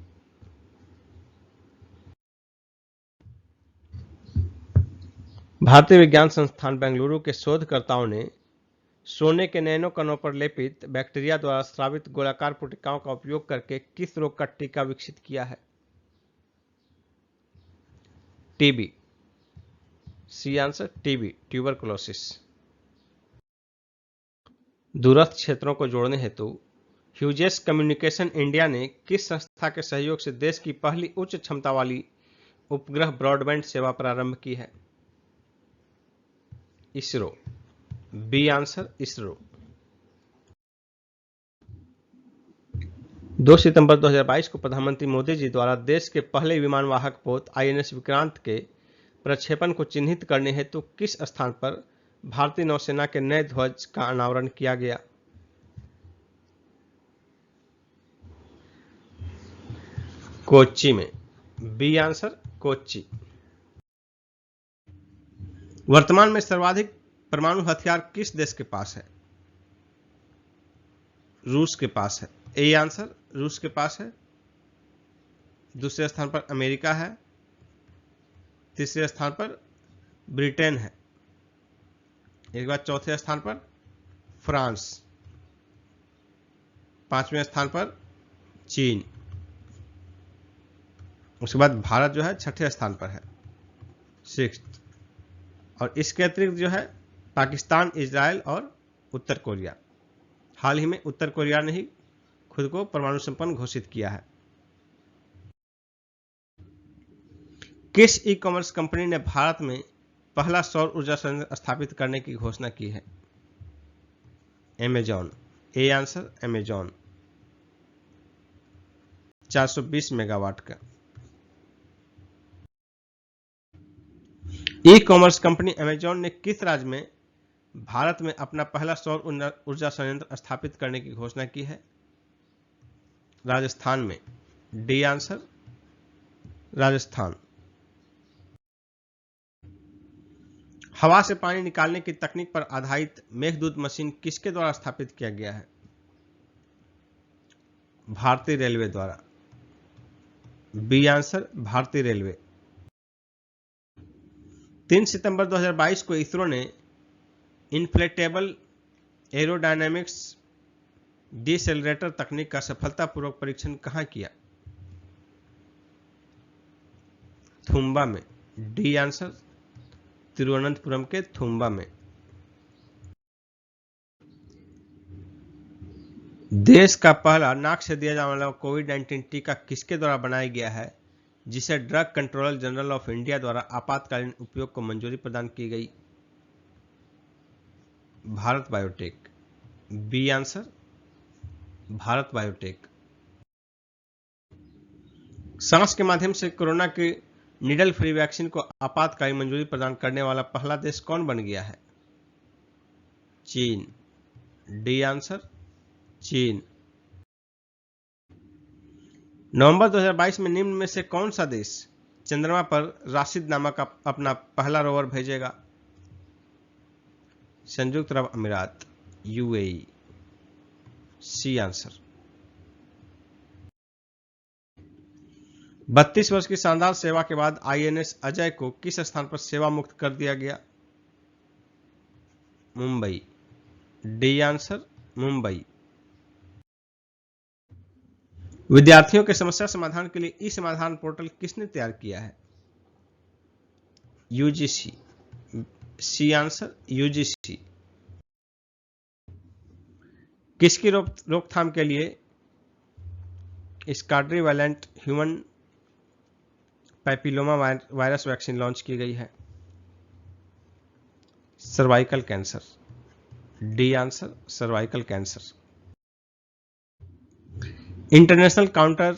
भारतीय विज्ञान संस्थान बेंगलुरु के शोधकर्ताओं ने सोने के नैनो कणों पर लेपित बैक्टीरिया द्वारा स्रावित गोलाकार पुटिकाओं का उपयोग करके किस रोग का टीका विकसित किया है? TB, C answer TB, tuberculosis. दूरस्थ क्षेत्रों को जोड़ने हेतु ह्यूजेस कम्युनिकेशन इंडिया ने किस संस्था के सहयोग से देश की पहली उच्च क्षमता वाली उपग्रह ब्रॉडबैंड सेवा प्रारंभ की है? ISRO, B answer ISRO. 2 सितंबर 2022 को प्रधानमंत्री मोदी जी द्वारा देश के पहले विमानवाहक पोत INS विक्रांत के प्रक्षेपण को चिन्हित करने हेतु किस स्थान पर भारतीय नौसेना के नए ध्वज का अनावरण किया गया? कोच्चि में, बी आंसर कोच्चि। वर्तमान में सर्वाधिक परमाणु हथियार किस देश के पास है? रूस के पास है, ए आंसर रूस के पास है। दूसरे स्थान पर अमेरिका है, तीसरे स्थान पर ब्रिटेन है, एक बार चौथे स्थान पर फ्रांस, 5वें स्थान पर चीन, उसके बाद भारत जो है 6ठे स्थान पर है, 6th। और इसके अतिरिक्त जो है पाकिस्तान, इजराइल और उत्तर कोरिया। हाल ही में उत्तर कोरिया ने ही खुद को परमाणु संपन्न घोषित किया है। किस ई कॉमर्स कंपनी ने भारत में पहला सौर ऊर्जा संयंत्र स्थापित करने की घोषणा की है? Amazon, A answer Amazon, 420 megawatt का। ई कॉमर्स कंपनी अमेजॉन ने किस राज्य में भारत में अपना पहला सौर ऊर्जा संयंत्र स्थापित करने की घोषणा की है? राजस्थान में, डी आंसर राजस्थान। हवा से पानी निकालने की तकनीक पर आधारित मेघदूत मशीन किसके द्वारा स्थापित किया गया है? भारतीय रेलवे द्वारा, बी आंसर भारतीय रेलवे। 3 सितंबर 2022 को इसरो ने इन्फ्लेटेबल एरोडायनेमिक्स डिसेलरेटर तकनीक का सफलतापूर्वक परीक्षण कहां किया? थुम्बा में, डी आंसर तिरुवनंतपुरम के थुम्बा में। देश का पहला नाक से दिया जाने वाला कोविड-19 टीका किसके द्वारा बनाया गया है? जिसे drug controller general of India द्वारा आपातकालीन उपयोग को मंजूरी प्रदान की गई? Bharat biotech. B answer Bharat biotech. सांस के माध्यम से कोरोना की नीडल फ्री वैक्सीन को आपातकालीन मंजूरी प्रदान करने वाला पहला देश कौन बन गया है? चीन। डी आंसर चीन। नवंबर 2022 में निम्न में से कौन सा देश चंद्रमा पर राशिद नामक अपना पहला रोवर भेजेगा? संयुक्त अरब अमीरात, यूएई। C answer. 32 वर्ष की शानदार सेवा के बाद आईएनएस अजय को किस स्थान पर सेवा मुक्त कर दिया गया? मुंबई। D answer Mumbai. विद्यार्थियों के समस्या समाधान के लिए ई समाधान पोर्टल किसने तैयार किया है? यूजीसी। C answer UGC. किसकी रोकथाम के लिए quadrivalent human papilloma virus vaccine launch की गई है? Cervical cancer. D answer cervical cancer. International counter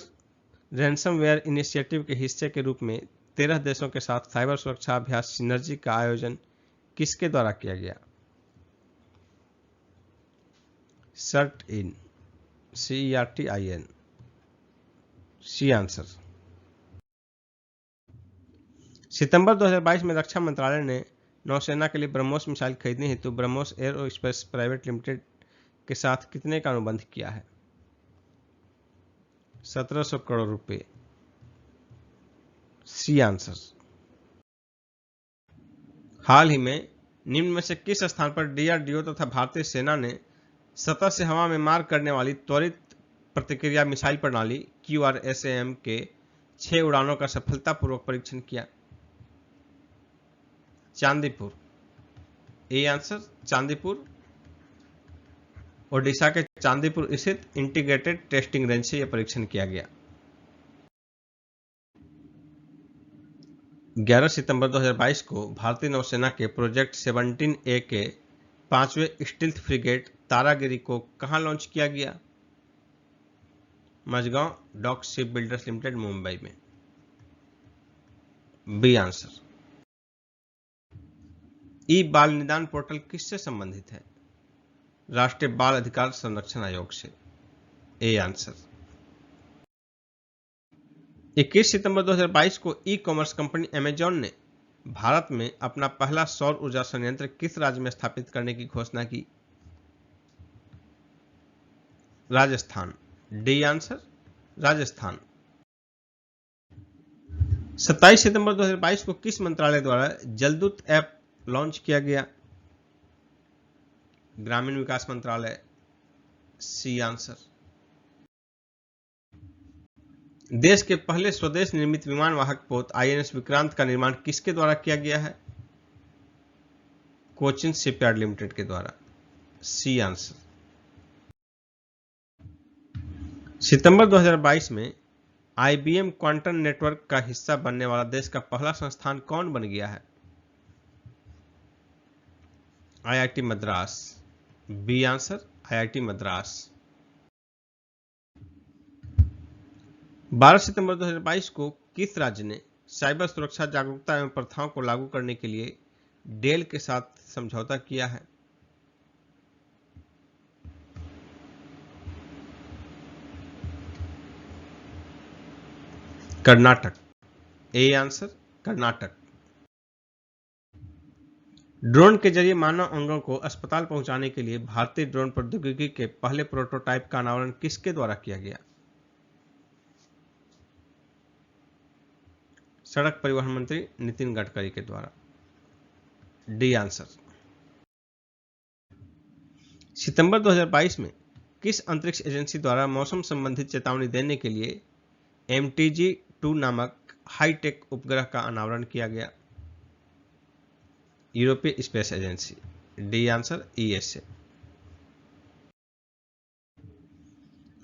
ransomware initiative के हिस्से के रूप में 13 देशों के साथ साइबर सुरक्षा अभ्यास सिनर्जी का आयोजन किसके द्वारा किया गया? CERT-IN। CERT-IN। C answer. सितंबर 2022 में रक्षा मंत्रालय ने नौसेना के लिए ब्रह्मोस मिसाइल खरीदने हेतु ब्रह्मोस एयरोस्पेस प्राइवेट लिमिटेड के साथ कितने का अनुबंध किया है? 1700 करोड़ रुपए। C answer. हाल ही में निम्न में से किस स्थान पर डीआरडीओ तथा भारतीय सेना ने सतह से हवा में मार करने वाली त्वरित प्रतिक्रिया मिसाइल प्रणाली QRSAM के 6 उड़ानों का सफलतापूर्वक परीक्षण किया? चांदीपुर। A answer Chandipur. ओडिशा के चांदीपुर स्थित इंटीग्रेटेड टेस्टिंग रेंज से यह परीक्षण किया गया। 11 सितंबर 2022 को भारतीय नौसेना के प्रोजेक्ट 17A के 5वें स्टील्थ फ्रिगेट तारागिरी को कहां लॉन्च किया गया? Mazagon Dock ship builders Limited, Mumbai में। B answer. ई बाल निदान पोर्टल किससे संबंधित है? राष्ट्रीय बाल अधिकार संरक्षण आयोग से। A answer. 21 सितंबर 2022 को ई कॉमर्स कंपनी अमेजॉन ने भारत में अपना पहला सौर ऊर्जा संयंत्र किस राज्य में स्थापित करने की घोषणा की? राजस्थान। D answer Rajasthan. 27 सितंबर 2022 को किस मंत्रालय द्वारा जलदूत ऐप लॉन्च किया गया? ग्रामीण विकास मंत्रालय। C answer. देश के पहले स्वदेश निर्मित विमान वाहक पोत आईएनएस विक्रांत का निर्माण किसके द्वारा किया गया है? कोचिन शिपयार्ड लिमिटेड के द्वारा। C answer. सितंबर 2022 में आईबीएम क्वांटम नेटवर्क का हिस्सा बनने वाला देश का पहला संस्थान कौन बन गया है? IIT Madras. B answer IIT Madras. 12 सितंबर 2022 को किस राज्य ने साइबर सुरक्षा जागरूकता एवं प्रथाओं को लागू करने के लिए डेल के साथ समझौता किया है? Karnataka. A answer Karnataka. Drone के जरिए मानव अंगों को अस्पताल पहुंचाने के लिए भारतीय ड्रोन प्रौद्योगिकी के पहले प्रोटोटाइप का अनावरण किसके द्वारा किया गया? सड़क परिवहन मंत्री नितिन गडकरी के द्वारा। D answer. सितंबर 2022 में किस अंतरिक्ष एजेंसी द्वारा मौसम संबंधित चेतावनी देने के लिए MTG-2 नामक हाईटेक उपग्रह का अनावरण किया गया? यूरोपीय space agency. D answer ESA।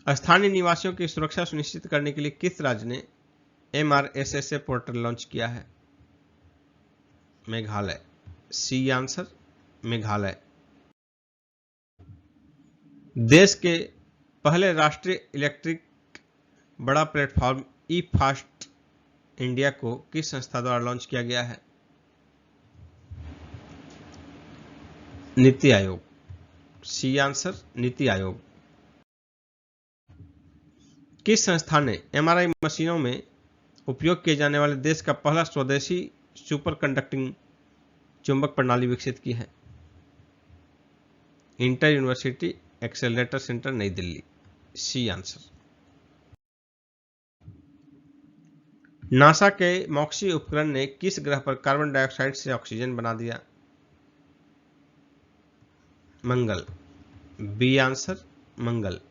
स्थानीय निवासियों की सुरक्षा सुनिश्चित करने के लिए किस राज्य ने MRSSA पोर्टल लॉन्च किया है? मेघालय। C answer, Meghalaya. देश के पहले राष्ट्रीय इलेक्ट्रिक बड़ा प्लेटफॉर्म ई फास्ट इंडिया को किस संस्था द्वारा लॉन्च किया गया है? नीति आयोग। C answer, NITI Aayog. किस संस्था ने MRI मशीनों में उपयोग किए जाने वाले देश का पहला स्वदेशी सुपर कंडक्टिंग चुंबक प्रणाली विकसित की है? Inter university accelerator centre, New Delhi. C answer. NASA के मॉक्सी उपकरण ने किस ग्रह पर कार्बन डाइऑक्साइड से ऑक्सीजन बना दिया? मंगल। बी आंसर, मंगल।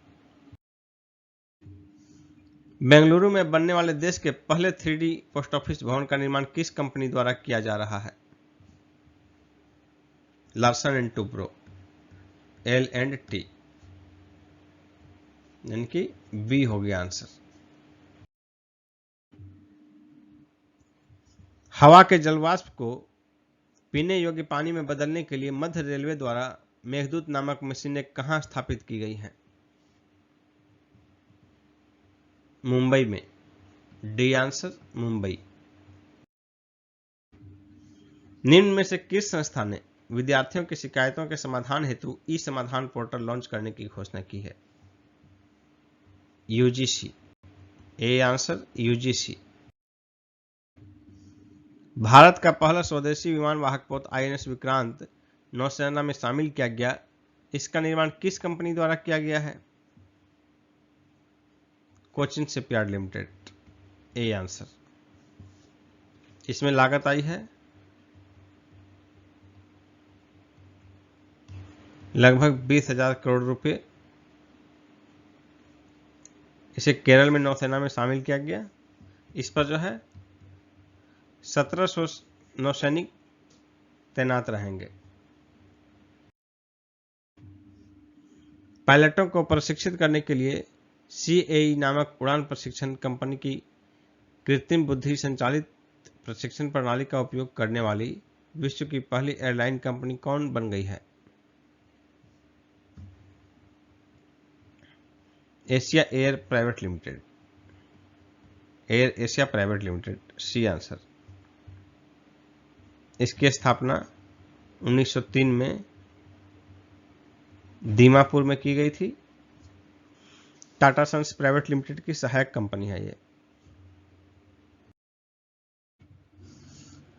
बेंगलुरु में बनने वाले देश के पहले 3D पोस्ट ऑफिस भवन का निर्माण किस कंपनी द्वारा किया जा रहा है? लार्सन एंड टुब्रो, L&T, यानी कि बी हो गया आंसर। हवा के जलवाष्प को पीने योग्य पानी में बदलने के लिए मध्य रेलवे द्वारा मेघदूत नामक मशीनें कहां स्थापित की गई हैं? मुंबई में। D answer, Mumbai. निम्न में से किस संस्था ने विद्यार्थियों की शिकायतों के समाधान हेतु ई समाधान पोर्टल लॉन्च करने की घोषणा की है? UGC. A answer, UGC. Bharat का पहला स्वदेशी विमान वाहक पोत INS विक्रांत नौसेना में शामिल किया गया। इसका निर्माण किस कंपनी द्वारा किया गया है? Cochin Shipyard limited. A answer. इसमें लागत आई है लगभग 20,000 करोड़ रुपए। इसे केरल में नौसेना में शामिल किया गया। इस पर जो है 1700 नौसैनिक तैनात रहेंगे। पायलटों को प्रशिक्षित करने के लिए CAE नामक उड़ान प्रशिक्षण कंपनी की कृत्रिम बुद्धि संचालित प्रशिक्षण प्रणाली का उपयोग करने वाली विश्व की पहली एयरलाइन कंपनी कौन बन गई है? Asia air private limited, air Asia private limited. C answer. इसकी स्थापना 1903 में दीमापुर में की गई थी। टाटा सन्स प्राइवेट लिमिटेड की सहायक कंपनी है ये।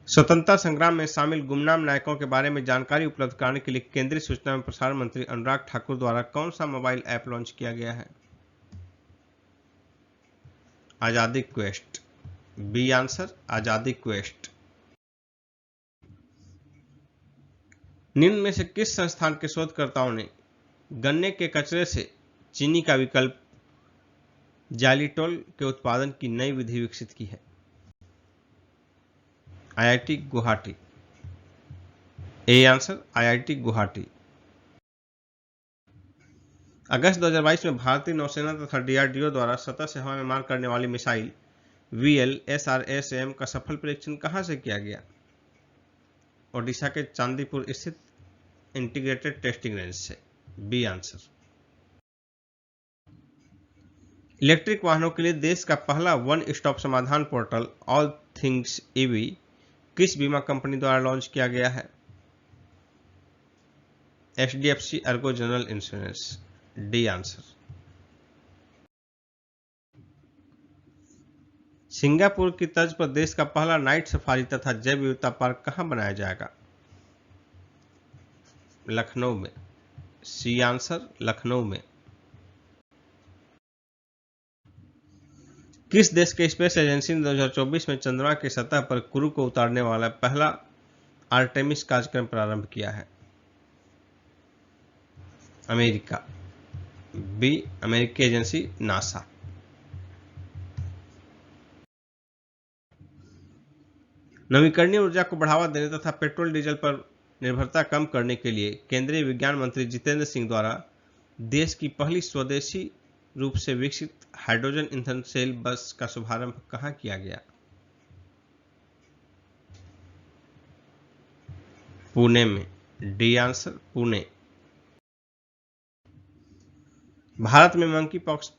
स्वतंत्रता संग्राम में शामिल गुमनाम नायकों के बारे में जानकारी उपलब्ध कराने के लिए केंद्रीय सूचना एवं प्रसारण मंत्री अनुराग ठाकुर द्वारा कौन सा मोबाइल ऐप लॉन्च किया गया है? आजादी क्वेस्ट। बी आंसर, आजादी क्वेस्ट। निम्न में से किस संस्थान के शोधकर्ताओं ने गन्ने के कचरे से चीनी का विकल्प जाइलिटोल के उत्पादन की नई विधि विकसित की है? IIT Guwahati. A answer, IIT Guwahati. अगस्त 2022 में भारतीय नौसेना तथा DRDO द्वारा सतह से हवा में मार करने वाली मिसाइल VLSRSAM का सफल परीक्षण कहां से किया गया? ओडिशा के चांदीपुर स्थित इंटीग्रेटेड टेस्टिंग रेंज से। B answer. इलेक्ट्रिक वाहनों के लिए देश का पहला वन स्टॉप समाधान पोर्टल ऑल थिंग्स EV किस बीमा कंपनी द्वारा लॉन्च किया गया है? HDFC Ergo general insurance. D answer. Singapore की तर्ज पर देश का पहला नाइट सफारी तथा जैव विविधता पार्क कहां बनाया जाएगा? लखनऊ में। सी आंसर, लखनऊ में। किस देश के स्पेस एजेंसी ने 2024 में चंद्रमा की सतह पर क्रू को उतारने वाला पहला आर्टेमिस कार्यक्रम प्रारंभ किया है? अमेरिका। बी, अमेरिकी एजेंसी नासा। नवीकरणीय ऊर्जा को बढ़ावा देने तथा पेट्रोल डीजल पर निर्भरता कम करने के लिए केंद्रीय विज्ञान मंत्री जितेंद्र सिंह द्वारा देश की पहली स्वदेशी रूप से विकसित हाइड्रोजन ईंधन सेल बस का शुभारंभ कहां किया गया? पुणे में। D answer Pune. भारत में मंकी पॉक्स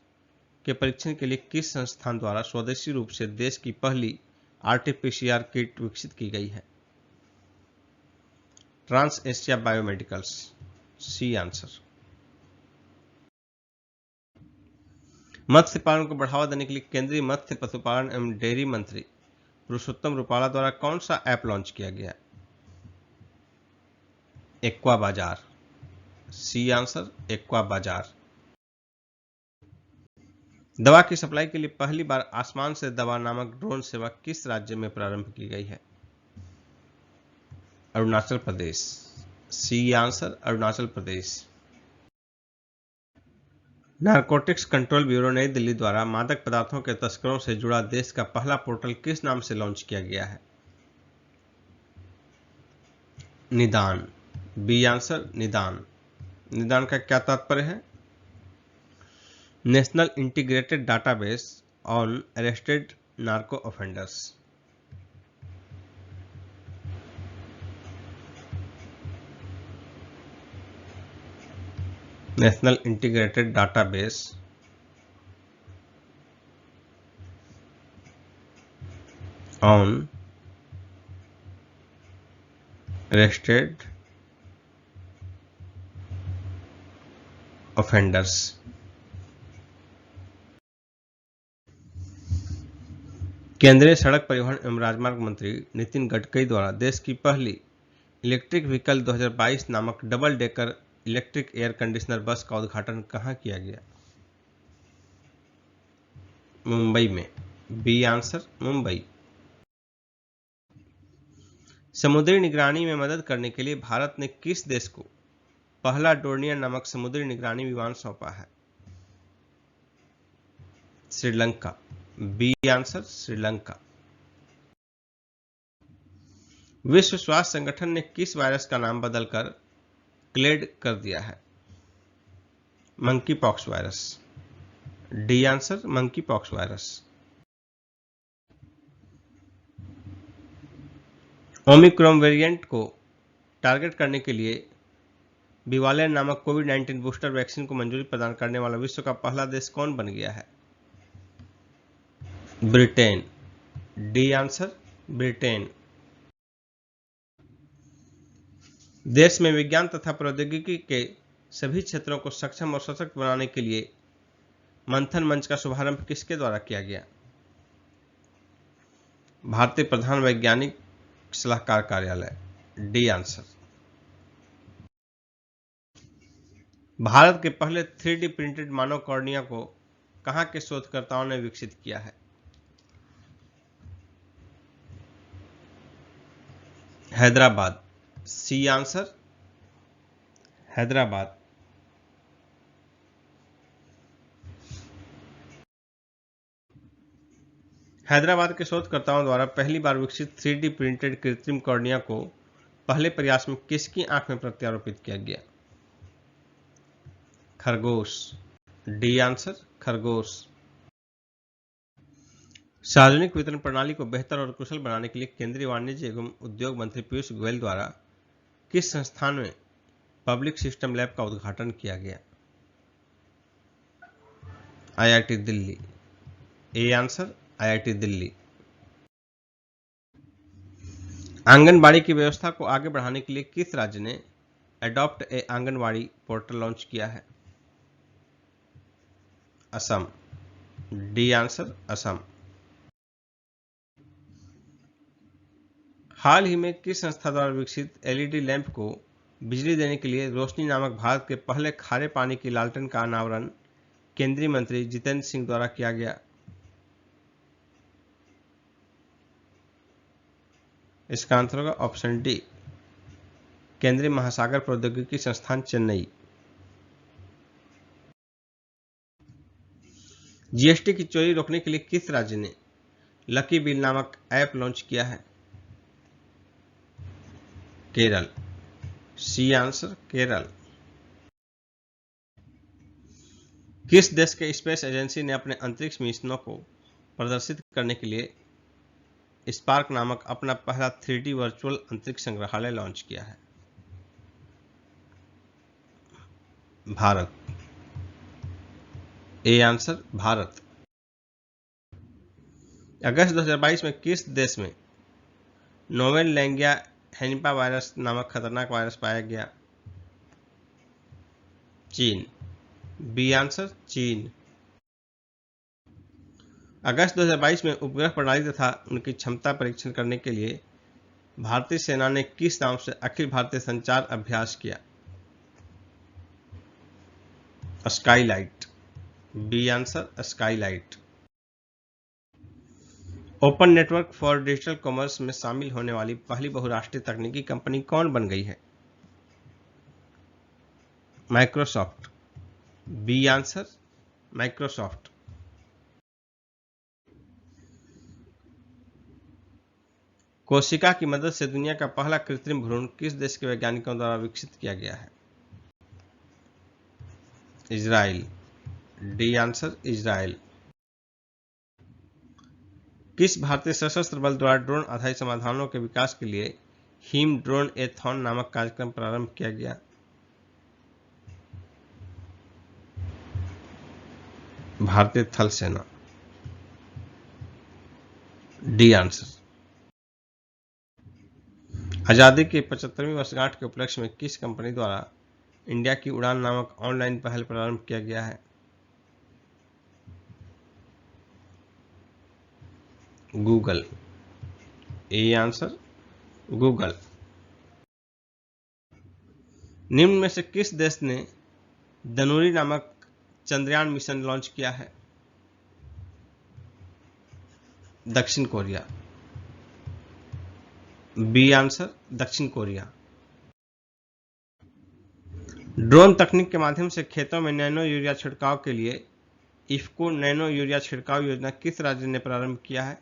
के परीक्षण के लिए किस संस्थान द्वारा स्वदेशी रूप से देश की पहली आरटीपीसीआर किट विकसित की गई है? Trans Asia Biomedicals. C answer. मत्स्य पालन को बढ़ावा देने के लिए केंद्रीय मत्स्य पशुपालन एवं डेयरी मंत्री पुरुषोत्तम रूपाला द्वारा कौन सा ऐप लॉन्च किया गया? एक्वा बाजार। सी आंसर एक्वा बाजार। दवा की सप्लाई के लिए पहली बार आसमान से दवा नामक ड्रोन सेवा किस राज्य में प्रारंभ की गई है? Arunachal Pradesh. C answer Arunachal Pradesh. Narcotics control bureau नई दिल्ली द्वारा मादक पदार्थों के तस्करों से जुड़ा देश का पहला पोर्टल किस नाम से लॉन्च किया गया है? निदान। बी आंसर निदान। निदान का क्या तात्पर्य है? National integrated database on arrested narco offenders. National integrated database on arrested offenders. केंद्रीय सड़क परिवहन एवं राजमार्ग मंत्री नितिन गडकरी द्वारा देश की पहली इलेक्ट्रिक व्हीकल 2022 नामक double decker electric air conditioner bus का उद्घाटन कहां किया गया? मुंबई में। B answer Mumbai. समुद्री निगरानी में मदद करने के लिए भारत ने किस देश को पहला डोर्नियर नामक समुद्री निगरानी विमान सौंपा है? श्रीलंका। B answer Sri Lanka. विश्व स्वास्थ्य संगठन ने किस वायरस का नाम बदलकर क्लेड कर दिया है? Monkey pox virus. D answer monkey pox virus. Omicron variant को टारगेट करने के लिए बिवालेंट नामक कोविड-19 बूस्टर वैक्सीन को मंजूरी प्रदान करने वाला विश्व का पहला देश कौन बन गया है? ब्रिटेन। D answer Britain. देश में विज्ञान तथा प्रौद्योगिकी के सभी क्षेत्रों को सक्षम और सशक्त बनाने के लिए मंथन मंच का शुभारंभ किसके द्वारा किया गया? भारतीय प्रधान वैज्ञानिक सलाहकार कार्यालय। D answer. भारत के पहले 3D प्रिंटेड मानव कॉर्निया को कहां के शोधकर्ताओं ने विकसित किया है? हैदराबाद। C answer Hyderabad. हैदराबाद के शोधकर्ताओं द्वारा पहली बार विकसित 3D प्रिंटेड कृत्रिम कॉर्निया को पहले प्रयास में किसकी आंख में प्रत्यारोपित किया गया? खरगोश। डी आंसर खरगोश। सार्वजनिक वितरण प्रणाली को बेहतर और कुशल बनाने के लिए केंद्रीय वाणिज्य एवं उद्योग मंत्री पीयूष गोयल द्वारा किस संस्थान में पब्लिक सिस्टम लैब का उद्घाटन किया गया? आईआईटी दिल्ली। ए आंसर आईआईटी दिल्ली। आंगनबाड़ी की व्यवस्था को आगे बढ़ाने के लिए किस राज्य ने adopt a anganwadi portal launch किया है? असम। D answer Assam. हाल ही में किस संस्था द्वारा विकसित एलईडी लैंप को बिजली देने के लिए रोशनी नामक भारत के पहले खारे पानी की लालटेन का अनावरण केंद्रीय मंत्री जितेंद्र सिंह द्वारा किया गया? इसका आंसर होगा ऑप्शन डी, केंद्रीय महासागर प्रौद्योगिकी संस्थान चेन्नई। जीएसटी की चोरी रोकने के लिए किस राज्य ने लकी बिल नामक ऐप लॉन्च किया है? केरल। C answer Kerala. किस देश के स्पेस एजेंसी ने अपने अंतरिक्ष मिशनों को प्रदर्शित करने के लिए स्पार्क नामक अपना पहला 3D वर्चुअल अंतरिक्ष संग्रहालय लॉन्च किया है? भारत। A answer Bharat. अगस्त 2022 में किस देश में नोवेल लैंगिया हेनिपा वायरस नामक खतरनाक वायरस पाया गया? चीन। बी आंसर चीन। अगस्त 2022 में उपग्रह प्रणाली तथा उनकी क्षमता परीक्षण करने के लिए भारतीय सेना ने किस नाम से अखिल भारतीय संचार अभ्यास किया? Skylight. B answer Skylight. Open network for digital commerce में शामिल होने वाली पहली बहुराष्ट्रीय तकनीकी कंपनी कौन बन गई है? माइक्रोसॉफ्ट। B answer Microsoft. कोशिका की मदद से दुनिया का पहला कृत्रिम भ्रूण किस देश के वैज्ञानिकों द्वारा विकसित किया गया है? इजराइल। D answer Israel. किस भारतीय सशस्त्र बल द्वारा ड्रोन आधारित समाधानों के विकास के लिए हिम ड्रोन एथॉन नामक कार्यक्रम प्रारंभ किया गया? भारतीय थल सेना। D answer. आजादी की 75वीं वर्षगांठ के उपलक्ष्य में किस कंपनी द्वारा इंडिया की उड़ान नामक ऑनलाइन पहल प्रारंभ किया गया है? गूगल। A answer Google. निम्न में से किस देश ने धनुरी नामक चंद्रयान मिशन लॉन्च किया है? दक्षिण कोरिया। बी आंसर दक्षिण कोरिया। ड्रोन तकनीक के माध्यम से खेतों में नैनो यूरिया छिड़काव के लिए इफ्को नैनो यूरिया छिड़काव योजना किस राज्य ने प्रारंभ किया है?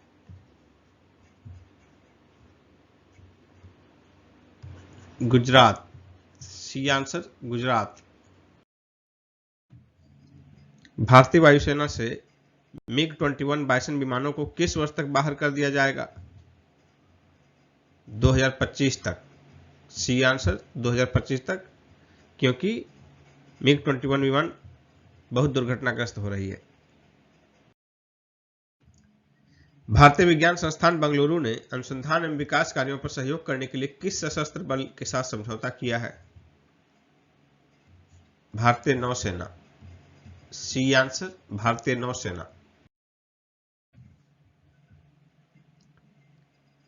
गुजरात। C answer Gujarat. भारतीय वायुसेना से मिग 21 बाइसन विमानों को किस वर्ष तक बाहर कर दिया जाएगा? 2025 तक। सी आंसर 2025 तक, क्योंकि मिग 21 विमान बहुत दुर्घटनाग्रस्त हो रही है। भारतीय विज्ञान संस्थान बेंगलुरु ने अनुसंधान एवं विकास कार्यों पर सहयोग करने के लिए किस सशस्त्र बल के साथ समझौता किया है? भारतीय नौसेना। सी आंसर भारतीय नौसेना।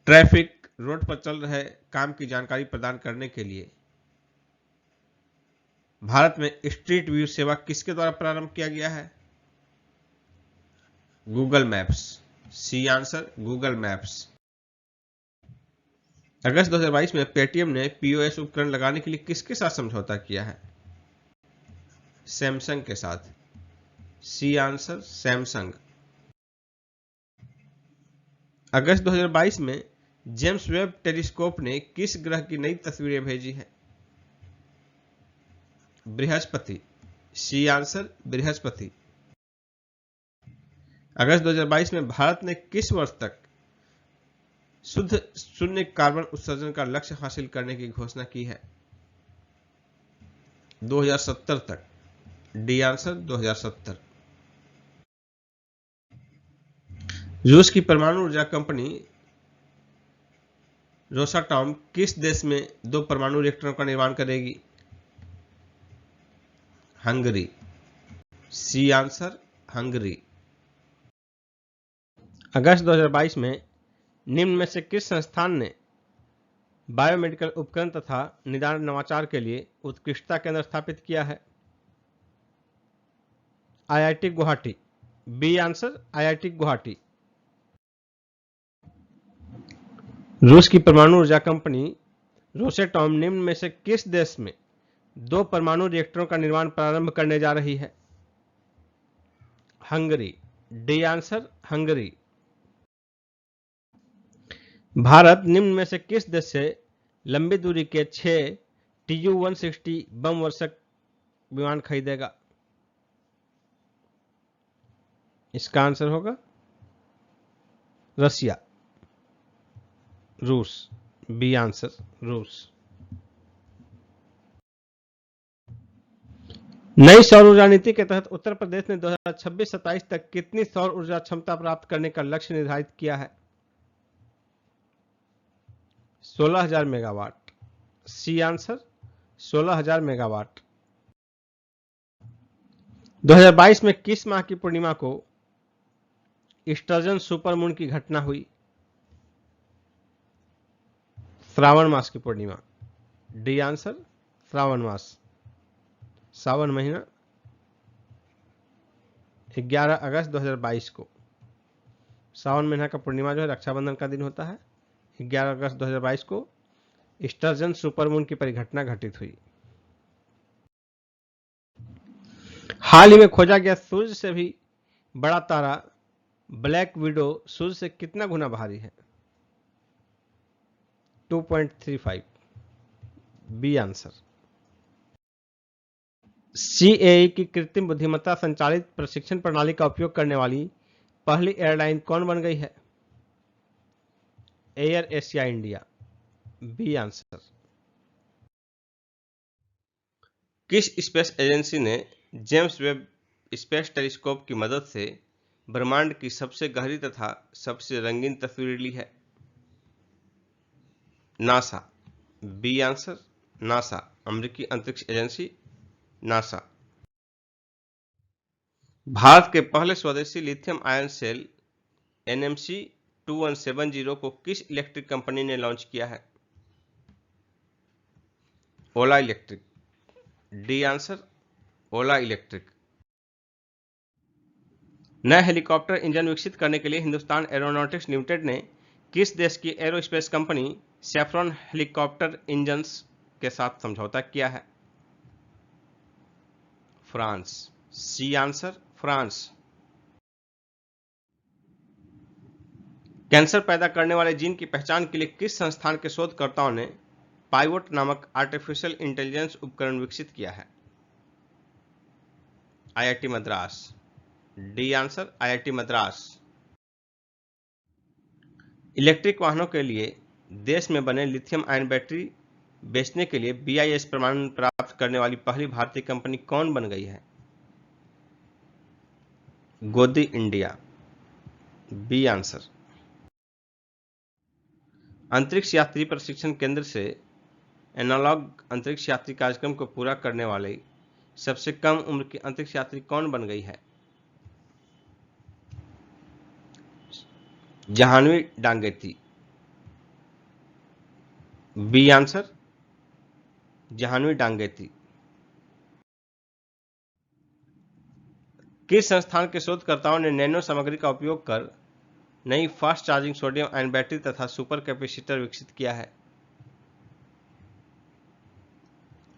ट्रैफिक रोड पर चल रहे काम की जानकारी प्रदान करने के लिए भारत में स्ट्रीट व्यू सेवा किसके द्वारा प्रारंभ किया गया है? Google Maps. C answer Google Maps. अगस्त 2022 में पेटीएम ने पीओएस उपकरण लगाने के लिए किसके साथ समझौता किया है? सैमसंग के साथ। C answer Samsung. अगस्त 2022 में जेम्स वेब टेलीस्कोप ने किस ग्रह की नई तस्वीरें भेजी हैं? बृहस्पति। सी आंसर बृहस्पति। अगस्त 2022 में भारत ने किस वर्ष तक शुद्ध शून्य कार्बन उत्सर्जन का लक्ष्य हासिल करने की घोषणा की है? 2070 तक। D answer 2070। रूस की परमाणु ऊर्जा कंपनी रोसाटॉम किस देश में 2 परमाणु रिएक्टरों का निर्माण करेगी? हंगरी। C answer Hungary. अगस्त 2022 में निम्न में से किस संस्थान ने बायोमेडिकल उपकरण तथा निदान नवाचार के लिए उत्कृष्टता केंद्र स्थापित किया है? IIT Guwahati. B answer IIT Guwahati. रूस की परमाणु ऊर्जा कंपनी रोसेटॉम निम्न में से किस देश में 2 परमाणु रिएक्टरों का निर्माण प्रारंभ करने जा रही है? Hungary. D answer Hungary. Bharat निम्न में से किस देश से लंबी दूरी के 6 TU-160 बम वर्षक विमान खरीदेगा? इसका आंसर होगा रसिया, रूस। बी आंसर रूस। नई सौर ऊर्जा नीति के तहत उत्तर प्रदेश ने 2026-27 तक कितनी सौर ऊर्जा क्षमता प्राप्त करने का लक्ष्य निर्धारित किया है? 16,000 मेगावाट। C answer 16,000 megawatt. 2022 में किस माह की पूर्णिमा को ईस्टर्न सुपरमून की घटना हुई? श्रावण मास की पूर्णिमा। डी आंसर श्रावण मास। सावन महीना 11 अगस्त 2022 को। सावन महीना का पूर्णिमा जो है रक्षाबंधन का दिन होता है। 11 अगस्त 2022 को ईस्टर्न सुपरमून की परिघटना घटित हुई। हाल ही में खोजा गया सूर्य से भी बड़ा तारा ब्लैक विडो सूर्य से कितना गुना भारी है? 2.35। B answer. CAE की कृत्रिम बुद्धिमत्ता संचालित प्रशिक्षण प्रणाली का उपयोग करने वाली पहली एयरलाइन कौन बन गई है? Air Asia India. B answer. किस स्पेस एजेंसी ने जेम्स वेब स्पेस टेलीस्कोप की मदद से ब्रह्मांड की सबसे गहरी तथा सबसे रंगीन तस्वीर ली है? नासा। बी आंसर नासा, अमेरिकी अंतरिक्ष एजेंसी नासा। भारत के पहले स्वदेशी लिथियम आयन सेल NMC 2170 को किस इलेक्ट्रिक कंपनी ने लॉन्च किया है? ओला इलेक्ट्रिक। डी आंसर ओला इलेक्ट्रिक। नए हेलीकॉप्टर इंजन विकसित करने के लिए हिंदुस्तान एरोनॉटिक्स लिमिटेड ने किस देश की aerospace company Safran helicopter engines के साथ समझौता किया है? France. C answer France. Cancer पैदा करने वाले जीन की पहचान के लिए किस संस्थान के शोधकर्ताओं ने पाइवोट नामक आर्टिफिशियल इंटेलिजेंस उपकरण विकसित किया है? IIT Madras. D answer IIT Madras. Electric वाहनों के लिए देश में बने लिथियम आयन बैटरी बेचने के लिए BIS प्रमाण प्राप्त करने वाली पहली भारतीय कंपनी कौन बन गई है? गोदी इंडिया। B answer. अंतरिक्ष यात्री प्रशिक्षण केंद्र से एनालॉग अंतरिक्ष यात्री कार्यक्रम को पूरा करने वाले सबसे कम उम्र की अंतरिक्ष यात्री कौन बन गई है? जाह्नवी डांगेती। B answer Jahnavi Dangeti. किस संस्थान के शोधकर्ताओं ने नैनो सामग्री का उपयोग कर नई fast charging sodium ion battery तथा सुपर कैपेसिटर विकसित किया है?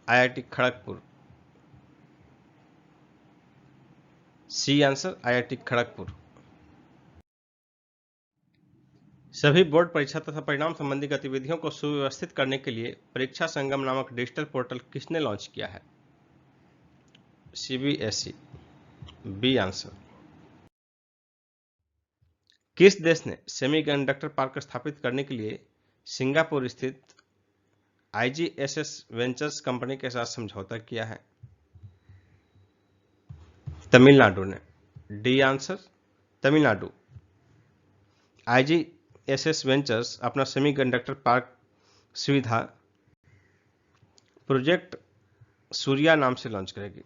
IIT Kharagpur. C answer IIT Kharagpur. सभी बोर्ड परीक्षा तथा परिणाम संबंधी गतिविधियों को सुव्यवस्थित करने के लिए परीक्षा संगम नामक डिजिटल पोर्टल किसने लॉन्च किया है? CBSE। B answer. किस देश ने सेमीकंडक्टर पार्क स्थापित करने के लिए सिंगापुर स्थित IGSS वेंचर्स कंपनी के साथ समझौता किया है? तमिलनाडु ने। D answer Tamil Nadu. IGSS ventures अपना सेमीकंडक्टर पार्क सुविधा प्रोजेक्ट सूर्या नाम से लॉन्च करेगी।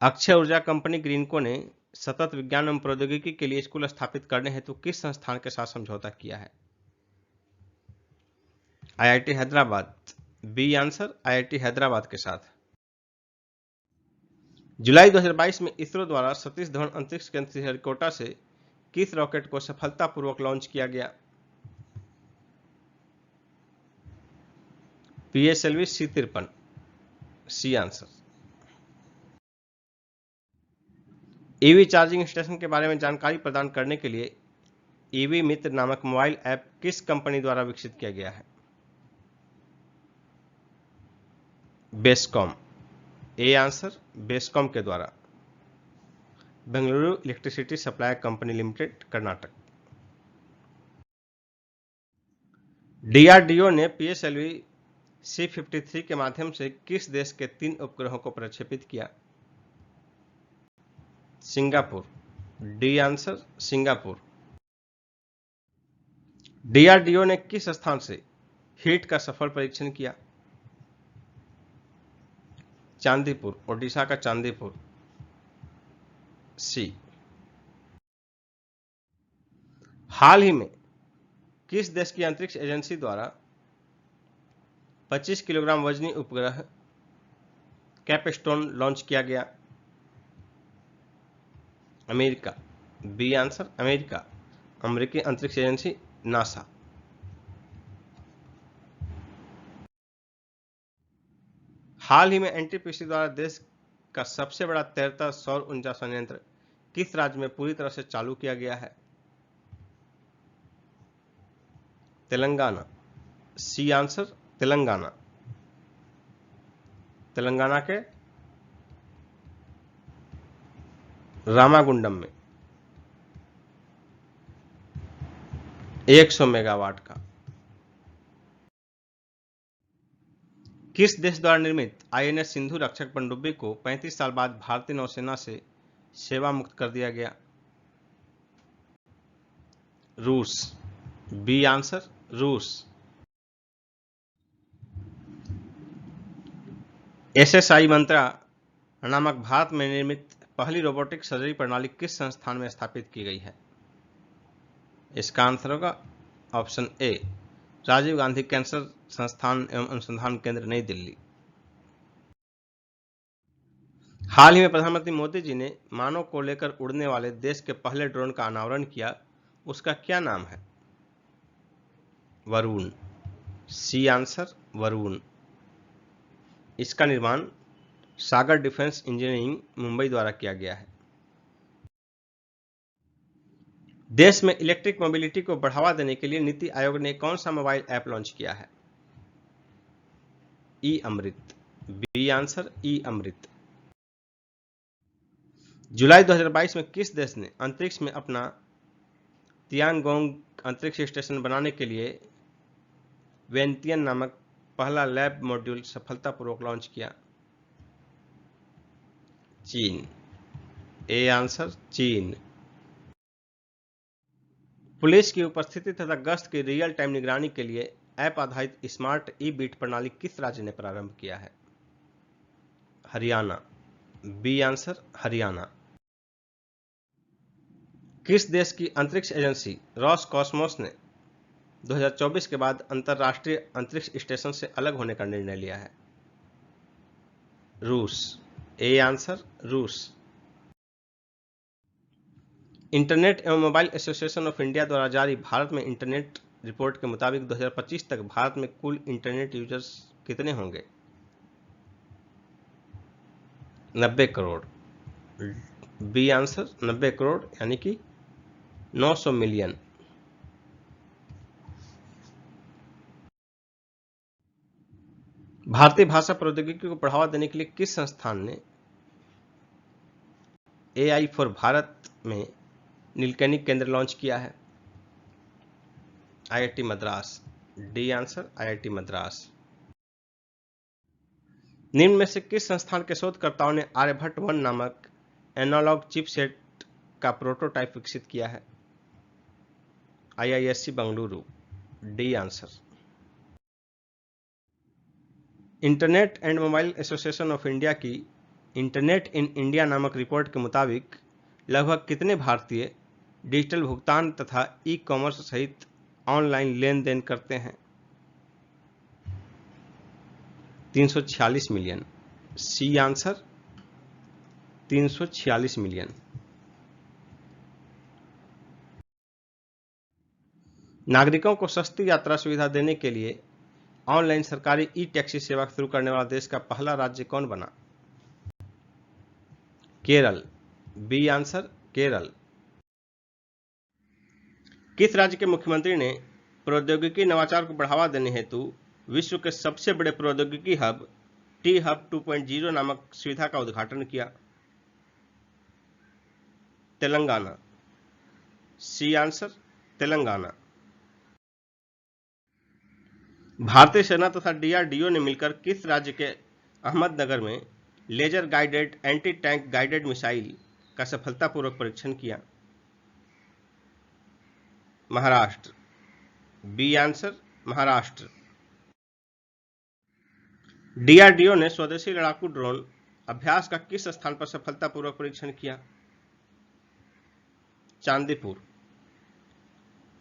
अक्षय ऊर्जा कंपनी ग्रीनको ने सतत विज्ञान एवं प्रौद्योगिकी के लिए स्कूल स्थापित करने हेतु किस संस्थान के साथ समझौता किया है? IIT Hyderabad. B answer IIT Hyderabad के साथ। जुलाई 2022 में इसरो द्वारा सतीश धवन अंतरिक्ष केंद्र श्रीहरिकोटा से किस रॉकेट को सफलतापूर्वक लॉन्च किया गया? PSLV C-53। C answer. EV charging station के बारे में जानकारी प्रदान करने के लिए EV मित्र नामक मोबाइल ऐप किस कंपनी द्वारा विकसित किया गया है? बेस्कॉम। ए आंसर बेस्कॉम के द्वारा। Bengaluru electricity supply company limited, Karnataka. DRDO ने पीएसएलवी C-53 के माध्यम से किस देश के 3 उपग्रहों को प्रक्षेपित किया? Singapore. D answer Singapore. DRDO ने किस स्थान से हीट का सफल परीक्षण किया? चांदीपुर, ओडिशा का चांदीपुर। सी। हाल ही में किस देश की अंतरिक्ष एजेंसी द्वारा 25 किलोग्राम वजनी उपग्रह कैपस्टोन लॉन्च किया गया? अमेरिका। बी आंसर अमेरिका, अमेरिकी अंतरिक्ष एजेंसी नासा। हाल ही में एनटीपीसी द्वारा देश का सबसे बड़ा तैरता सौर ऊर्जा संयंत्र किस राज्य में पूरी तरह से चालू किया गया है? तेलंगाना। सी आंसर तेलंगाना, तेलंगाना के रामागुंडम में 100 मेगावाट का। किस देश द्वारा निर्मित आईएनएस सिंधु रक्षक पनडुब्बी को 35 साल बाद भारतीय नौसेना से सेवा मुक्त कर दिया गया? रूस। बी आंसर रूस। एसएसआई मंत्रा नामक भारत में निर्मित पहली रोबोटिक सर्जरी प्रणाली किस संस्थान में स्थापित की गई है? इसका आंसर होगा option A, Rajiv Gandhi cancer संस्थान एवं अनुसंधान केंद्र, नई दिल्ली। हाल ही में प्रधानमंत्री मोदी जी ने मानव को लेकर उड़ने वाले देश के पहले ड्रोन का अनावरण किया, उसका क्या नाम है? वरुण। C answer Varun. इसका निर्माण सागर डिफेंस इंजीनियरिंग मुंबई द्वारा किया गया है। देश में इलेक्ट्रिक मोबिलिटी को बढ़ावा देने के लिए नीति आयोग ने कौन सा मोबाइल ऐप लॉन्च किया है? ई अमृत। बी आंसर ई अमृत। जुलाई 2022 में किस देश ने अंतरिक्ष में अपना तियानगोंग अंतरिक्ष स्टेशन बनाने के लिए वेंतियन नामक पहला लैब मॉड्यूल सफलतापूर्वक लॉन्च किया? चीन। ए आंसर चीन। पुलिस की उपस्थिति तथा गश्त की रियल टाइम निगरानी के लिए ऐप आधारित स्मार्ट ई बीट प्रणाली किस राज्य ने प्रारंभ किया है? हरियाणा। B answer Haryana. किस देश की अंतरिक्ष एजेंसी रॉसकॉस्मोस ने 2024 के बाद अंतरराष्ट्रीय अंतरिक्ष स्टेशन से अलग होने का निर्णय लिया है? रूस। ए आंसर रूस। इंटरनेट एवं मोबाइल एसोसिएशन ऑफ इंडिया द्वारा जारी भारत में इंटरनेट रिपोर्ट के मुताबिक 2025 तक भारत में कुल इंटरनेट यूजर्स कितने होंगे? 90 करोड़। बी आंसर 90 करोड़ यानी कि 900 मिलियन। भारतीय भाषा प्रौद्योगिकी को बढ़ावा देने के लिए किस संस्थान ने AI फॉर भारत में नीलकणी केंद्र लॉन्च किया है? IIT Madras. D answer IIT Madras. निम्न में से किस संस्थान के शोधकर्ताओं ने आर्यभट्ट 1 नामक एनालॉग चिपसेट का प्रोटोटाइप विकसित किया है? IISc Bengaluru. D answer. Internet and mobile association of India की इंटरनेट इन इंडिया नामक रिपोर्ट के मुताबिक लगभग कितने भारतीय डिजिटल भुगतान तथा ई कॉमर्स सहित ऑनलाइन लेन देन करते हैं? 346 मिलियन। C answer 346 million. नागरिकों को सस्ती यात्रा सुविधा देने के लिए ऑनलाइन सरकारी ई टैक्सी सेवा शुरू करने वाला देश का पहला राज्य कौन बना? केरल। B answer Kerala. किस राज्य के मुख्यमंत्री ने प्रौद्योगिकी नवाचार को बढ़ावा देने हेतु विश्व के सबसे बड़े प्रौद्योगिकी हब टी हब 2.0 नामक सुविधा का उद्घाटन किया? तेलंगाना। C answer Telangana. भारतीय सेना तथा डीआरडीओ ने मिलकर किस राज्य के अहमदनगर में laser guided anti tank guided missile का सफलतापूर्वक परीक्षण किया? Maharashtra. B answer Maharashtra. DRDO ने स्वदेशी लड़ाकू ड्रोन अभ्यास का किस स्थान पर सफलतापूर्वक परीक्षण किया? चांदीपुर।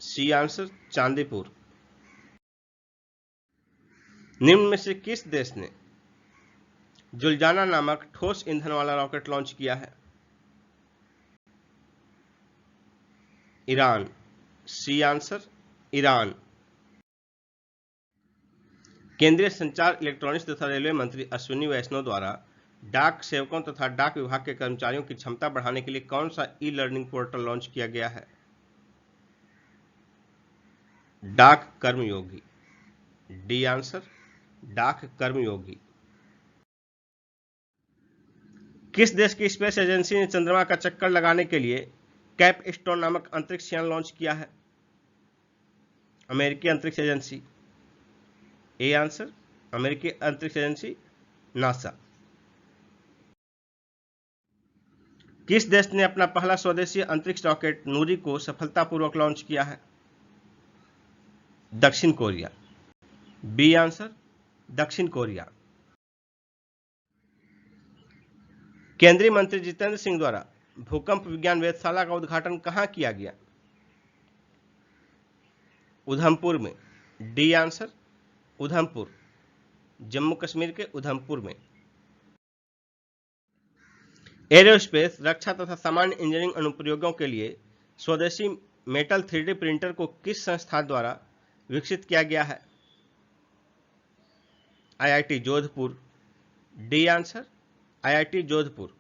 C answer Chandipur. निम्न में से किस देश ने जुलजाना नामक ठोस ईंधन वाला रॉकेट लॉन्च किया है? ईरान। C answer Iran. केंद्रीय संचार, इलेक्ट्रॉनिक्स तथा रेलवे मंत्री अश्विनी वैष्णव द्वारा डाक सेवकों तथा डाक विभाग के कर्मचारियों की क्षमता बढ़ाने के लिए कौन सा ई लर्निंग पोर्टल लॉन्च किया गया है? डाक कर्मयोगी। डी आंसर डाक कर्मयोगी। किस देश की स्पेस एजेंसी ने चंद्रमा का चक्कर लगाने के लिए कैप स्टोन नामक अंतरिक्ष यान लॉन्च किया है? अमेरिकी अंतरिक्ष एजेंसी। ए आंसर अमेरिकी अंतरिक्ष एजेंसी नासा। किस देश ने अपना पहला स्वदेशी अंतरिक्ष रॉकेट नूरी को सफलतापूर्वक लॉन्च किया है? दक्षिण कोरिया। बी आंसर दक्षिण कोरिया। केंद्रीय मंत्री जितेंद्र सिंह द्वारा भूकंप विज्ञान वेधशाला का उद्घाटन कहां किया गया? उधमपुर में। डी आंसर उधमपुर, जम्मू कश्मीर के उधमपुर में। एरोस्पेस, रक्षा तथा सामान्य इंजीनियरिंग अनुप्रयोगों के लिए स्वदेशी मेटल 3D प्रिंटर को किस संस्था द्वारा विकसित किया गया है? IIT Jodhpur. D answer IIT Jodhpur.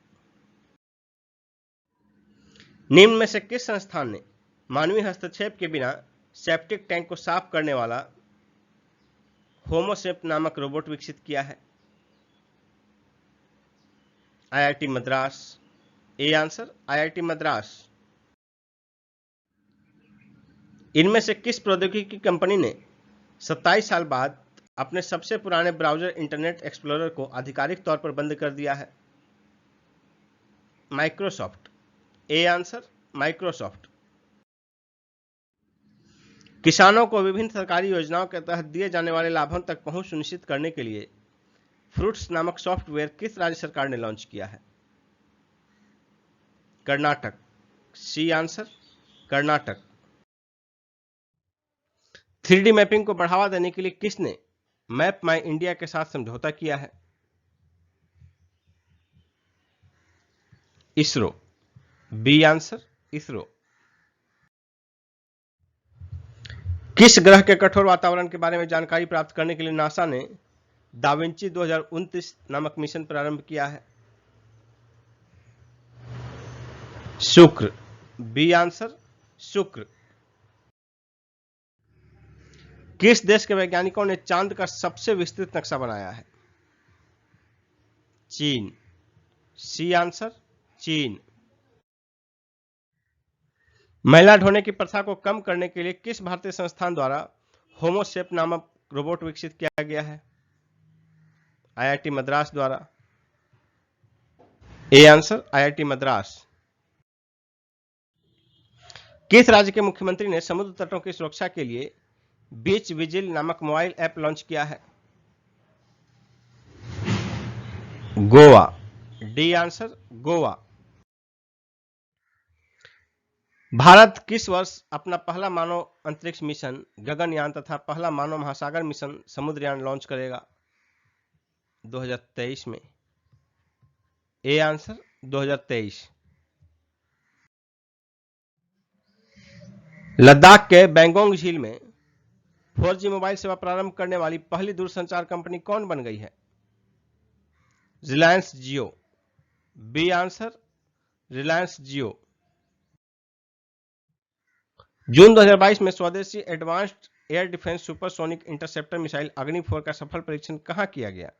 निम्न में से किस संस्थान ने मानवीय हस्तक्षेप के बिना सेप्टिक टैंक को साफ करने वाला होमोसेप नामक रोबोट विकसित किया है? आईआईटी मद्रास। ए आंसर आईआईटी मद्रास। इनमें से किस प्रौद्योगिकी कंपनी ने 27 साल बाद अपने सबसे पुराने ब्राउज़र इंटरनेट एक्सप्लोरर को आधिकारिक तौर पर बंद कर दिया है? माइक्रोसॉफ्ट। A answer Microsoft. किसानों को विभिन्न सरकारी योजनाओं के तहत दिए जाने वाले लाभों तक पहुंच सुनिश्चित करने के लिए फ्रूट्स नामक सॉफ्टवेयर किस राज्य सरकार ने लॉन्च किया है? Karnataka. C answer Karnataka. 3D mapping को बढ़ावा देने के लिए किसने मैप माई इंडिया के साथ समझौता किया है? इसरो। B answer ISRO. किस ग्रह के कठोर वातावरण के बारे में जानकारी प्राप्त करने के लिए नासा ने दाविंची 2029 नामक मिशन प्रारंभ किया है? शुक्र। बी आंसर शुक्र। किस देश के वैज्ञानिकों ने चांद का सबसे विस्तृत नक्शा बनाया है? चीन। सी आंसर चीन। मैला ढोने की प्रथा को कम करने के लिए किस भारतीय संस्थान द्वारा होमोसेप नामक रोबोट विकसित किया गया है? आईआईटी मद्रास द्वारा। ए आंसर आईआईटी मद्रास। किस राज्य के मुख्यमंत्री ने समुद्र तटों की सुरक्षा के लिए बीच विजिल नामक मोबाइल ऐप लॉन्च किया है? गोवा। D answer Goa. भारत किस वर्ष अपना पहला मानव अंतरिक्ष मिशन गगनयान तथा पहला मानव महासागर मिशन समुद्रयान लॉन्च करेगा? 2023 में। A answer 2023। लद्दाख के बैंगोंग झील में 4G मोबाइल सेवा प्रारंभ करने वाली पहली दूरसंचार कंपनी कौन बन गई है? रिलायंस जियो। बी आंसर रिलायंस जियो। जून 2022 में स्वदेशी advanced air defence supersonic interceptor missile अग्नि 4 का सफल परीक्षण कहां किया गया?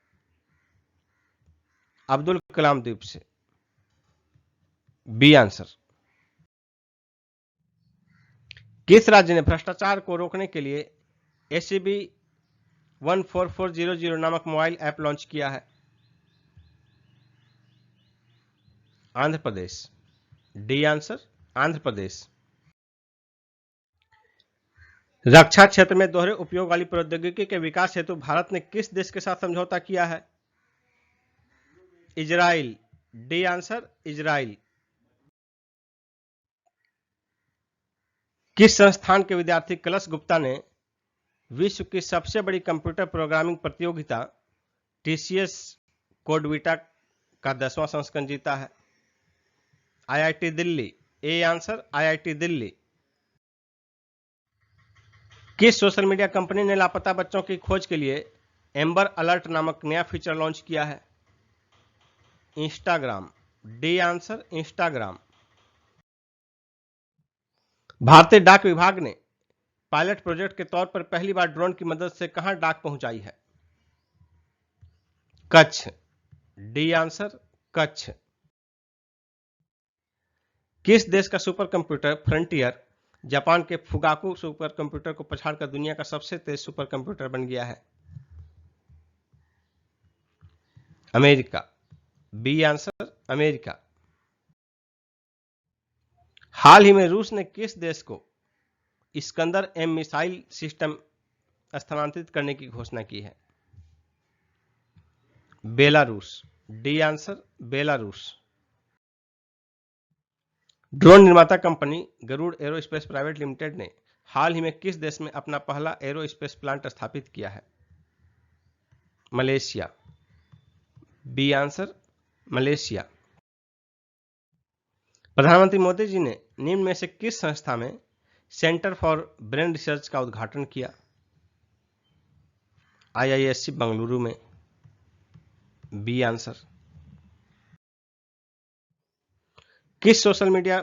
अब्दुल कलाम द्वीप से। बी आंसर किस राज्य ने भ्रष्टाचार को रोकने के लिए ACB 14400 नामक मोबाइल ऐप लॉन्च किया है? आंध्र प्रदेश। D answer Andhra Pradesh. रक्षा क्षेत्र में दोहरे उपयोग वाली प्रौद्योगिकी के विकास हेतु भारत ने किस देश के साथ समझौता किया है? इजराइल। D answer Israel. किस संस्थान के विद्यार्थी कलश गुप्ता ने विश्व की सबसे बड़ी कंप्यूटर प्रोग्रामिंग प्रतियोगिता TCS कोडविटा का 10वां संस्करण जीता है? IIT दिल्ली। ए आंसर IIT दिल्ली। किस सोशल मीडिया कंपनी ने लापता बच्चों की खोज के लिए एम्बर अलर्ट नामक नया फीचर लॉन्च किया है? इंस्टाग्राम। D answer Instagram. भारतीय डाक विभाग ने पायलट प्रोजेक्ट के तौर पर पहली बार ड्रोन की मदद से कहां डाक पहुंचाई है? कच्छ। D answer Kutch. किस देश का सुपर कंप्यूटर फ्रंटियर जापान के फुगाकू सुपर कंप्यूटर को पछाड़कर दुनिया का सबसे तेज सुपर कंप्यूटर बन गया है? अमेरिका। B answer America. हाल ही में रूस ने किस देश को इस्कंदर M मिसाइल सिस्टम स्थानांतरित करने की घोषणा की है? Belarus. D answer Belarus. Drone निर्माता company Garuda Aerospace Private Limited ने हाल ही में किस देश में अपना पहला एरोस्पेस प्लांट स्थापित किया है? मलेशिया। B answer Malaysia. प्रधानमंत्री मोदी जी ने निम्न में से किस संस्था में सेंटर फॉर ब्रेन रिसर्च का उद्घाटन किया? IISc बंगलुरु में। B answer. किस सोशल मीडिया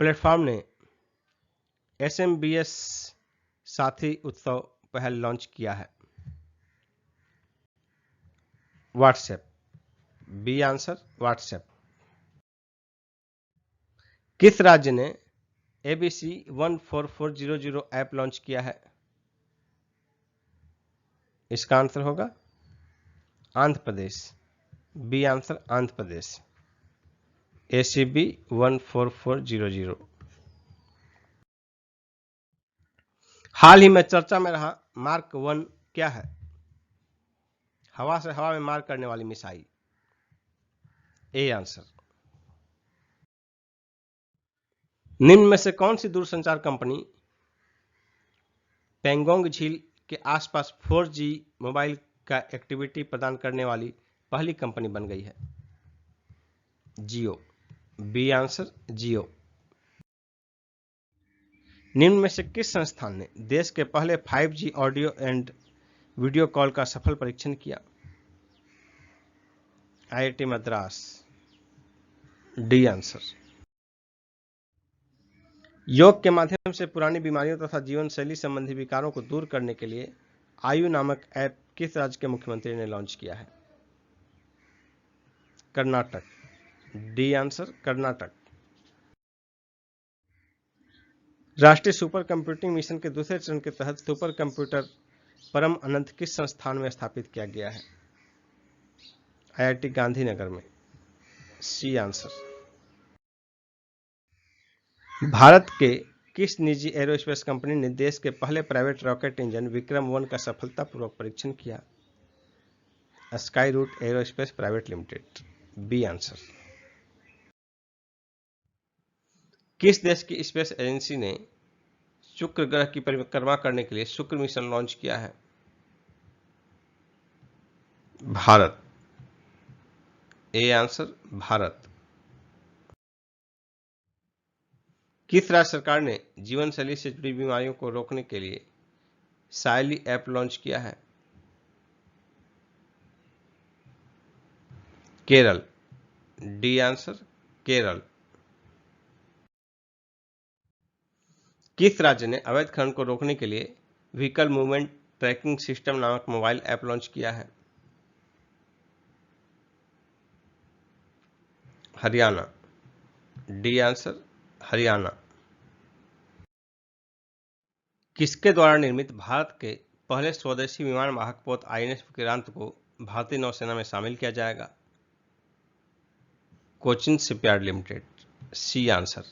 प्लेटफॉर्म ने SMBS साथी उत्सव पहल लॉन्च किया है? व्हाट्सएप। B answer WhatsApp. किस राज्य ने ABC 14400 ऐप लॉन्च किया है? इसका आंसर होगा Andhra Pradesh. B answer Andhra Pradesh. ACB 14400। हाल ही में चर्चा में रहा मार्क 1 क्या है? हवा से हवा में मार करने वाली मिसाइल। A answer. निम्न में से कौन सी दूरसंचार कंपनी पेंगोंग झील के आसपास 4G मोबाइल का एक्टिविटी प्रदान करने वाली पहली कंपनी बन गई है? जियो। बी आंसर जियो। निम्न में से किस संस्थान ने देश के पहले 5G audio and video call का सफल परीक्षण किया? IIT मद्रास। D answer. योग के माध्यम से पुरानी बीमारियों तथा जीवन शैली संबंधी विकारों को दूर करने के लिए आयु नामक ऐप किस राज्य के मुख्यमंत्री ने लॉन्च किया है? कर्नाटक। D answer Karnataka. राष्ट्रीय सुपर कंप्यूटिंग मिशन के दूसरे चरण के तहत सुपर कंप्यूटर परम अनंत किस संस्थान में स्थापित किया गया है? IIT गांधीनगर में। C answer. भारत के किस निजी एरोस्पेस कंपनी ने देश के पहले प्राइवेट रॉकेट इंजन विक्रम 1 का सफलतापूर्वक परीक्षण किया? Skyroot Aerospace Private Limited. B answer. किस देश की स्पेस एजेंसी ने शुक्र ग्रह की परिक्रमा करने के लिए शुक्र मिशन लॉन्च किया है? भारत। A answer Bharat. किस राज्य सरकार ने जीवन शैली से जुड़ी बीमारियों को रोकने के लिए सायली ऐप लॉन्च किया है? केरल। D answer Kerala. किस राज्य ने अवैध खनन को रोकने के लिए व्हीकल मूवमेंट ट्रैकिंग सिस्टम नामक मोबाइल ऐप लॉन्च किया है? हरियाणा। D answer Haryana. किसके द्वारा निर्मित भारत के पहले स्वदेशी विमान वाहक पोत आईएनएस विक्रांत को भारतीय नौसेना में शामिल किया जाएगा? Cochin Shipyard Limited. C answer.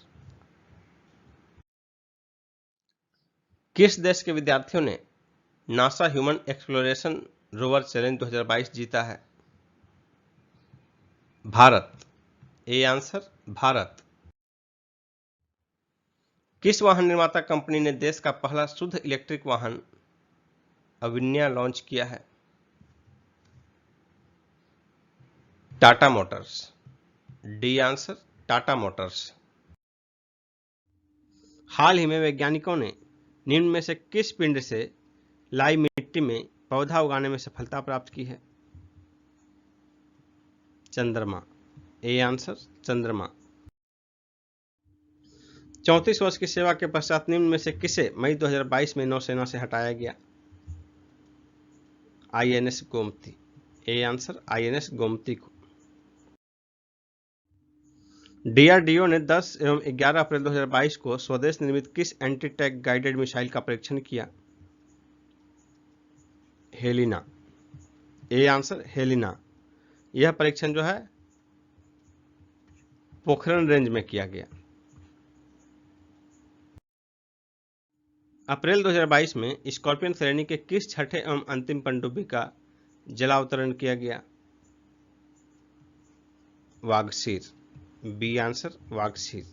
किस देश के विद्यार्थियों ने NASA Human Exploration Rover Challenge 2022 जीता है? भारत। A answer Bharat. किस वाहन निर्माता कंपनी ने देश का पहला शुद्ध इलेक्ट्रिक वाहन अविन्या लॉन्च किया है? Tata Motors. D answer Tata Motors. हाल ही में वैज्ञानिकों ने निम्न में से किस पिंड से लाई मिट्टी में पौधा उगाने में सफलता प्राप्त की है? चंद्रमा। ए आंसर चंद्रमा। 34 वर्ष की सेवा के पश्चात निम्न में से किसे मई 2022 में नौसेना से हटाया गया? INS Gomti. A answer INS Gomti को। डीआरडीओ ने 10 एवं 11 अप्रैल 2022 को स्वदेश निर्मित किस एंटी टैंक गाइडेड मिसाइल का परीक्षण किया? हेलिना। A answer Helina. यह परीक्षण जो है पोखरण रेंज में किया गया। अप्रैल 2022 में स्कॉर्पियन श्रेणी के किस छठे एवं अंतिम पनडुब्बी का जलावतरण किया गया? Vagsheer. B answer Vagsheer.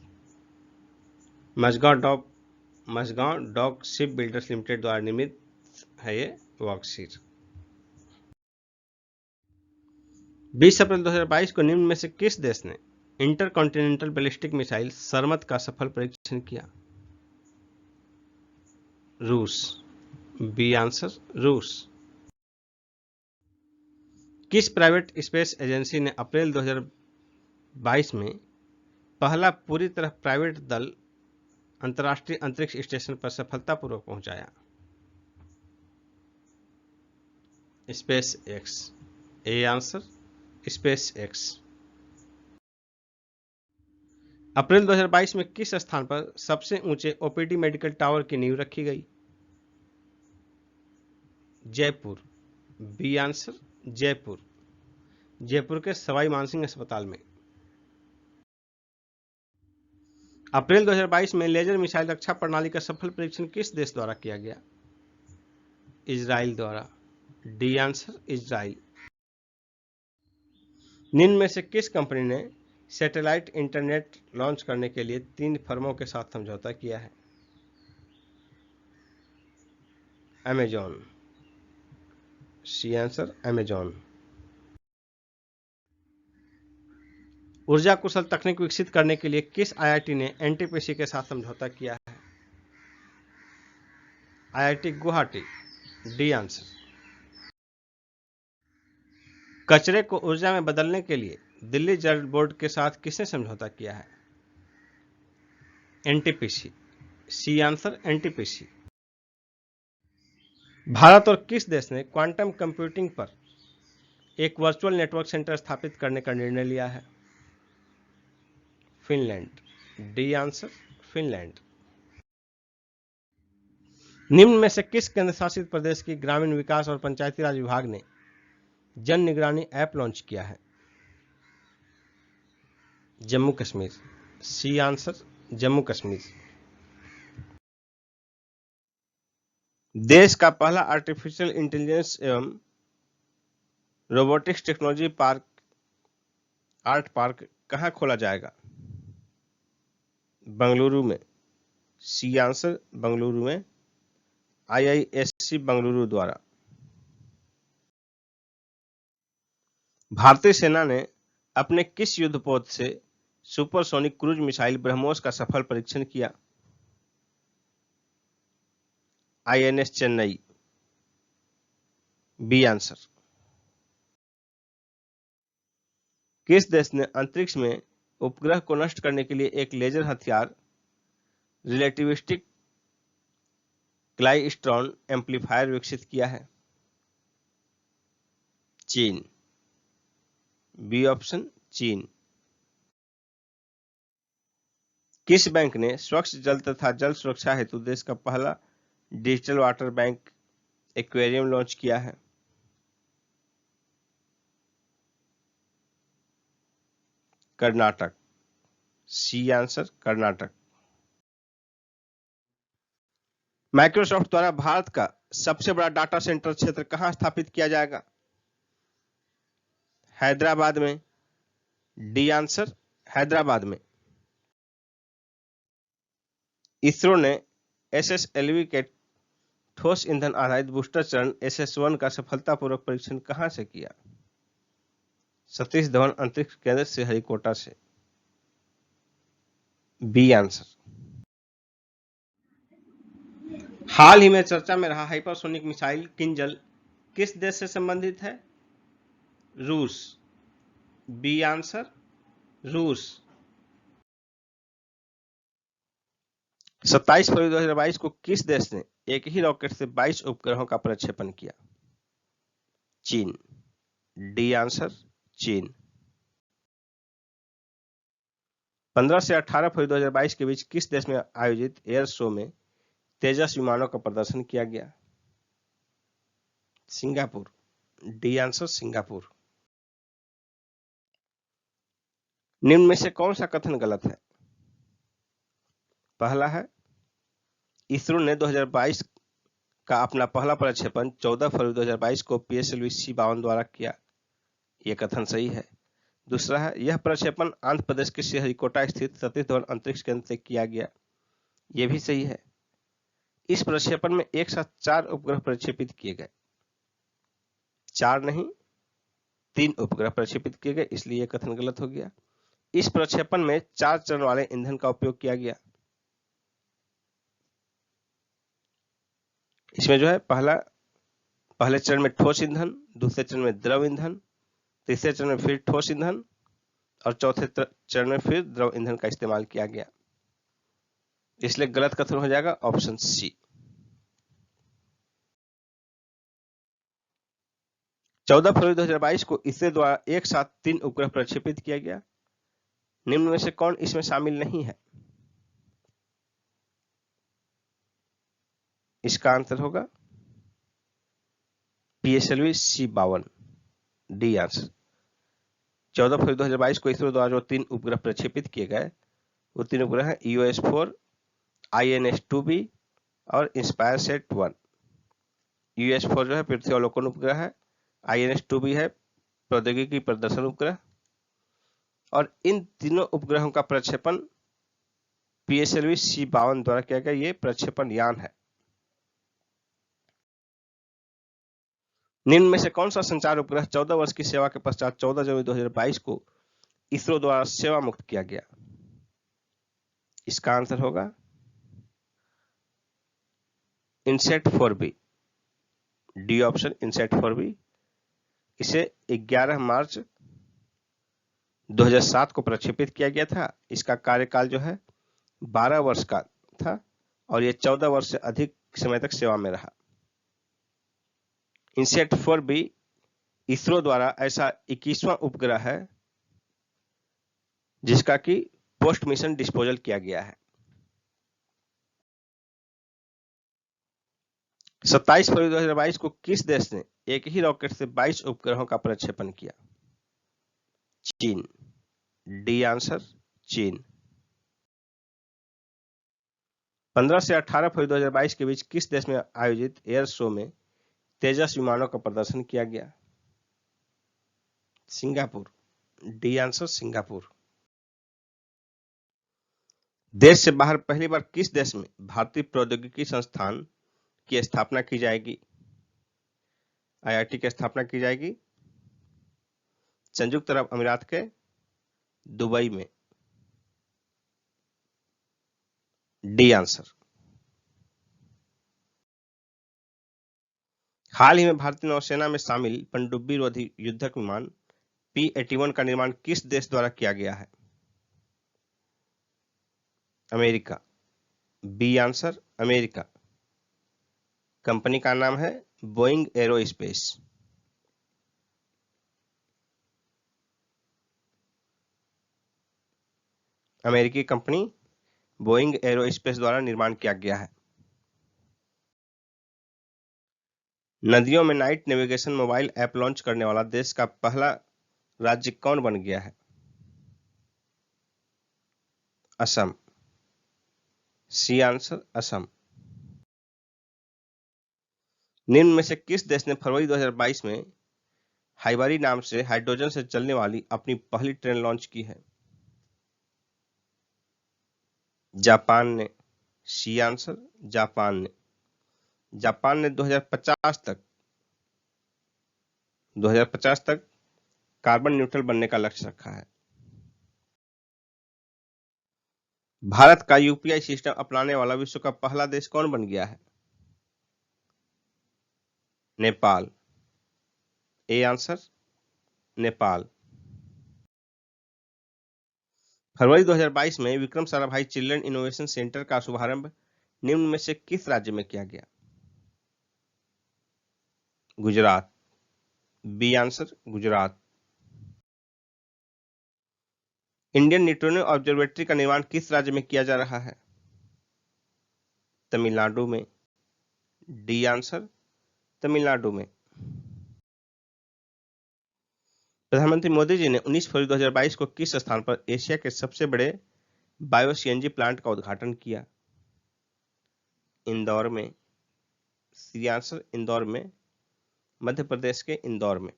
Mazagon Dock ship builders Limited द्वारा निर्मित है ये वागसीर। 20 अप्रैल 2022 को निम्न में से किस देश ने इंटरकॉन्टिनेंटल बैलिस्टिक मिसाइल सरमत का सफल परीक्षण किया? रूस। बी आंसर रूस। किस प्राइवेट स्पेस एजेंसी ने अप्रैल 2022 में पहला पूरी तरह प्राइवेट दल अंतर्राष्ट्रीय अंतरिक्ष स्टेशन पर सफलतापूर्वक पहुंचाया? SpaceX. A answer SpaceX. अप्रैल 2022 में किस स्थान पर सबसे ऊंचे ओपीडी मेडिकल टावर की नींव रखी गई? जयपुर। B answer Jaipur. जयपुर के सवाई मानसिंह अस्पताल में। अप्रैल 2022 में लेजर मिसाइल रक्षा प्रणाली का सफल परीक्षण किस देश द्वारा किया गया? इजराइल द्वारा। D answer Israel. निम्न में से किस कंपनी ने सैटेलाइट इंटरनेट लॉन्च करने के लिए 3 फर्मों के साथ समझौता किया है? अमेजॉन। C answer Amazon. ऊर्जा कुशल तकनीक विकसित करने के लिए किस आईआईटी ने एनटीपीसी के साथ समझौता किया है? आईआईटी गुवाहाटी। D answer. कचरे को ऊर्जा में बदलने के लिए दिल्ली जल बोर्ड के साथ किसने समझौता किया है? एनटीपीसी। C answer NTPC. भारत और किस देश ने क्वांटम कंप्यूटिंग पर एक वर्चुअल नेटवर्क सेंटर स्थापित करने का निर्णय लिया है? फिनलैंड। D answer Finland. निम्न में से किस केंद्र शासित प्रदेश की ग्रामीण विकास और पंचायती राज विभाग ने जन निगरानी ऐप लॉन्च किया है? जम्मू कश्मीर। C answer Jammu Kashmir. देश का पहला आर्टिफिशियल इंटेलिजेंस एवं robotics technology park art park कहां खोला जाएगा? बंगलुरु में। सी आंसर बंगलुरु में। आईआईएससी बंगलुरु द्वारा। भारतीय सेना ने अपने किस युद्धपोत से सुपरसोनिक क्रूज मिसाइल ब्रह्मोस का सफल परीक्षण किया? आईएनएस चेन्नई। B answer. किस देश ने अंतरिक्ष में उपग्रह को नष्ट करने के लिए एक लेजर हथियार रिलेटिविस्टिक क्लाइस्ट्रॉन एम्पलीफायर विकसित किया है? चीन। बी ऑप्शन चीन। किस बैंक ने स्वच्छ जल तथा जल सुरक्षा हेतु देश का पहला digital water bank aquarium launch किया है? Karnataka. C answer Karnataka. Microsoft द्वारा भारत का सबसे बड़ा डाटा सेंटर क्षेत्र कहां स्थापित किया जाएगा? हैदराबाद में। डी आंसर हैदराबाद में। इसरो ने एसएसएलवी के ठोस ईंधन आधारित बूस्टर चरण SS1 का सफलतापूर्वक परीक्षण कहां से किया? सतीश धवन अंतरिक्ष केंद्र श्रीहरिकोटा से। B answer. हाल ही में चर्चा में रहा हाइपरसोनिक मिसाइल किंजल किस देश से संबंधित है? रूस। बी आंसर रूस। 27 फरवरी 2022 को किस देश ने एक ही रॉकेट से 22 उपग्रहों का प्रक्षेपण किया? चीन। डी आंसर चीन। 15 से 18 फरवरी 2022 के बीच किस देश में आयोजित एयर शो में तेजस विमानों का प्रदर्शन किया गया? सिंगापुर। D answer Singapore. निम्न में से कौन सा कथन गलत है? पहला है इसरो ने 2022 का अपना पहला प्रक्षेपण 14 फरवरी 2022 को PSLV C-52 द्वारा किया। यह कथन सही है। दूसरा है यह प्रक्षेपण आंध्र प्रदेश के श्रीहरिकोटा स्थित सतीश धवन अंतरिक्ष केंद्र से किया गया। यह भी सही है। इस प्रक्षेपण में एक साथ 4 उपग्रह प्रक्षेपित किए गए। 4 नहीं 3 उपग्रह प्रक्षेपित किए गए, इसलिए यह कथन गलत हो गया। इस प्रक्षेपण में 4 चरण वाले ईंधन का उपयोग किया गया। इसमें जो है पहले चरण में ठोस ईंधन, दूसरे चरण में द्रव ईंधन, तीसरे चरण में फिर ठोस ईंधन और चौथे चरण में फिर द्रव ईंधन का इस्तेमाल किया गया। इसलिए गलत कथन हो जाएगा ऑप्शन सी। 14 फरवरी 2022 को इसरो द्वारा एक साथ 3 उपग्रह प्रक्षेपित किया गया। निम्न में से कौन इसमें शामिल नहीं है? इसका आंसर होगा PSLV C-52। D answer. 14 फरवरी 2022 को इसरो द्वारा जो 3 उपग्रह प्रक्षेपित किए गए वो 3 उपग्रह हैं EOS-4, INS-2B और InspireSat-1। EOS-4 जो है पृथ्वी अवलोकन उपग्रह है, INS-2B है प्रौद्योगिकी प्रदर्शन उपग्रह और इन तीनों उपग्रहों का प्रक्षेपण PSLV C-52 द्वारा किया गया। ये प्रक्षेपण यान है। निम्न में से कौन सा संचार उपग्रह 14 वर्ष की सेवा के पश्चात 14 जनवरी 2022 को इसरो द्वारा सेवा मुक्त किया गया? इसका आंसर होगा INSAT-4B। D option INSAT-4B। इसे 11 मार्च 2007 को प्रक्षेपित किया गया था। इसका कार्यकाल जो है 12 वर्ष का था और यह 14 वर्ष से अधिक समय तक सेवा में रहा। INSAT-4B इसरो द्वारा ऐसा 21वां उपग्रह है जिसका कि पोस्ट मिशन डिस्पोजल किया गया है। 27 फरवरी 2022 को किस देश ने एक ही रॉकेट से 22 उपग्रहों का प्रक्षेपण किया? चीन। डी आंसर चीन। 15 से 18 फरवरी 2022 के बीच किस देश में आयोजित एयर शो में तेजस विमानों का प्रदर्शन किया गया? सिंगापुर। D answer Singapore. देश से बाहर पहली बार किस देश में भारतीय प्रौद्योगिकी संस्थान की स्थापना की जाएगी? IIT की स्थापना की जाएगी संयुक्त अरब अमीरात के दुबई में। D answer. हाल ही में भारतीय नौसेना में शामिल पनडुब्बी रोधी युद्धक विमान P-81 का निर्माण किस देश द्वारा किया गया है? America. B answer America. Company का नाम है बोइंग एरोस्पेस। अमेरिकी कंपनी बोइंग एरोस्पेस द्वारा निर्माण किया गया है। नदियों में night navigation mobile app launch करने वाला देश का पहला राज्य कौन बन गया है? असम। C answer Assam. निम्न में से किस देश ने फरवरी 2022 में हाइबारी नाम से हाइड्रोजन से चलने वाली अपनी पहली ट्रेन लॉन्च की है? जापान ने। सी आंसर जापान ने। जापान ने 2050 तक कार्बन न्यूट्रल बनने का लक्ष्य रखा है। भारत का यूपीआई सिस्टम अपनाने वाला विश्व का पहला देश कौन बन गया है? नेपाल। A answer Nepal. फरवरी 2022 में Vikram Sarabhai Children Innovation Centre का शुभारंभ निम्न में से किस राज्य में किया गया? Gujarat. B answer Gujarat. Indian neutrino observatory का निर्माण किस राज्य में किया जा रहा है? तमिलनाडु में। डी आंसर तमिलनाडु में। प्रधानमंत्री मोदी जी ने 19 फरवरी 2022 को किस स्थान पर एशिया के सबसे बड़े बायो सीएनजी प्लांट का उद्घाटन किया? इंदौर में। सी आंसर इंदौर में, मध्य प्रदेश के इंदौर में।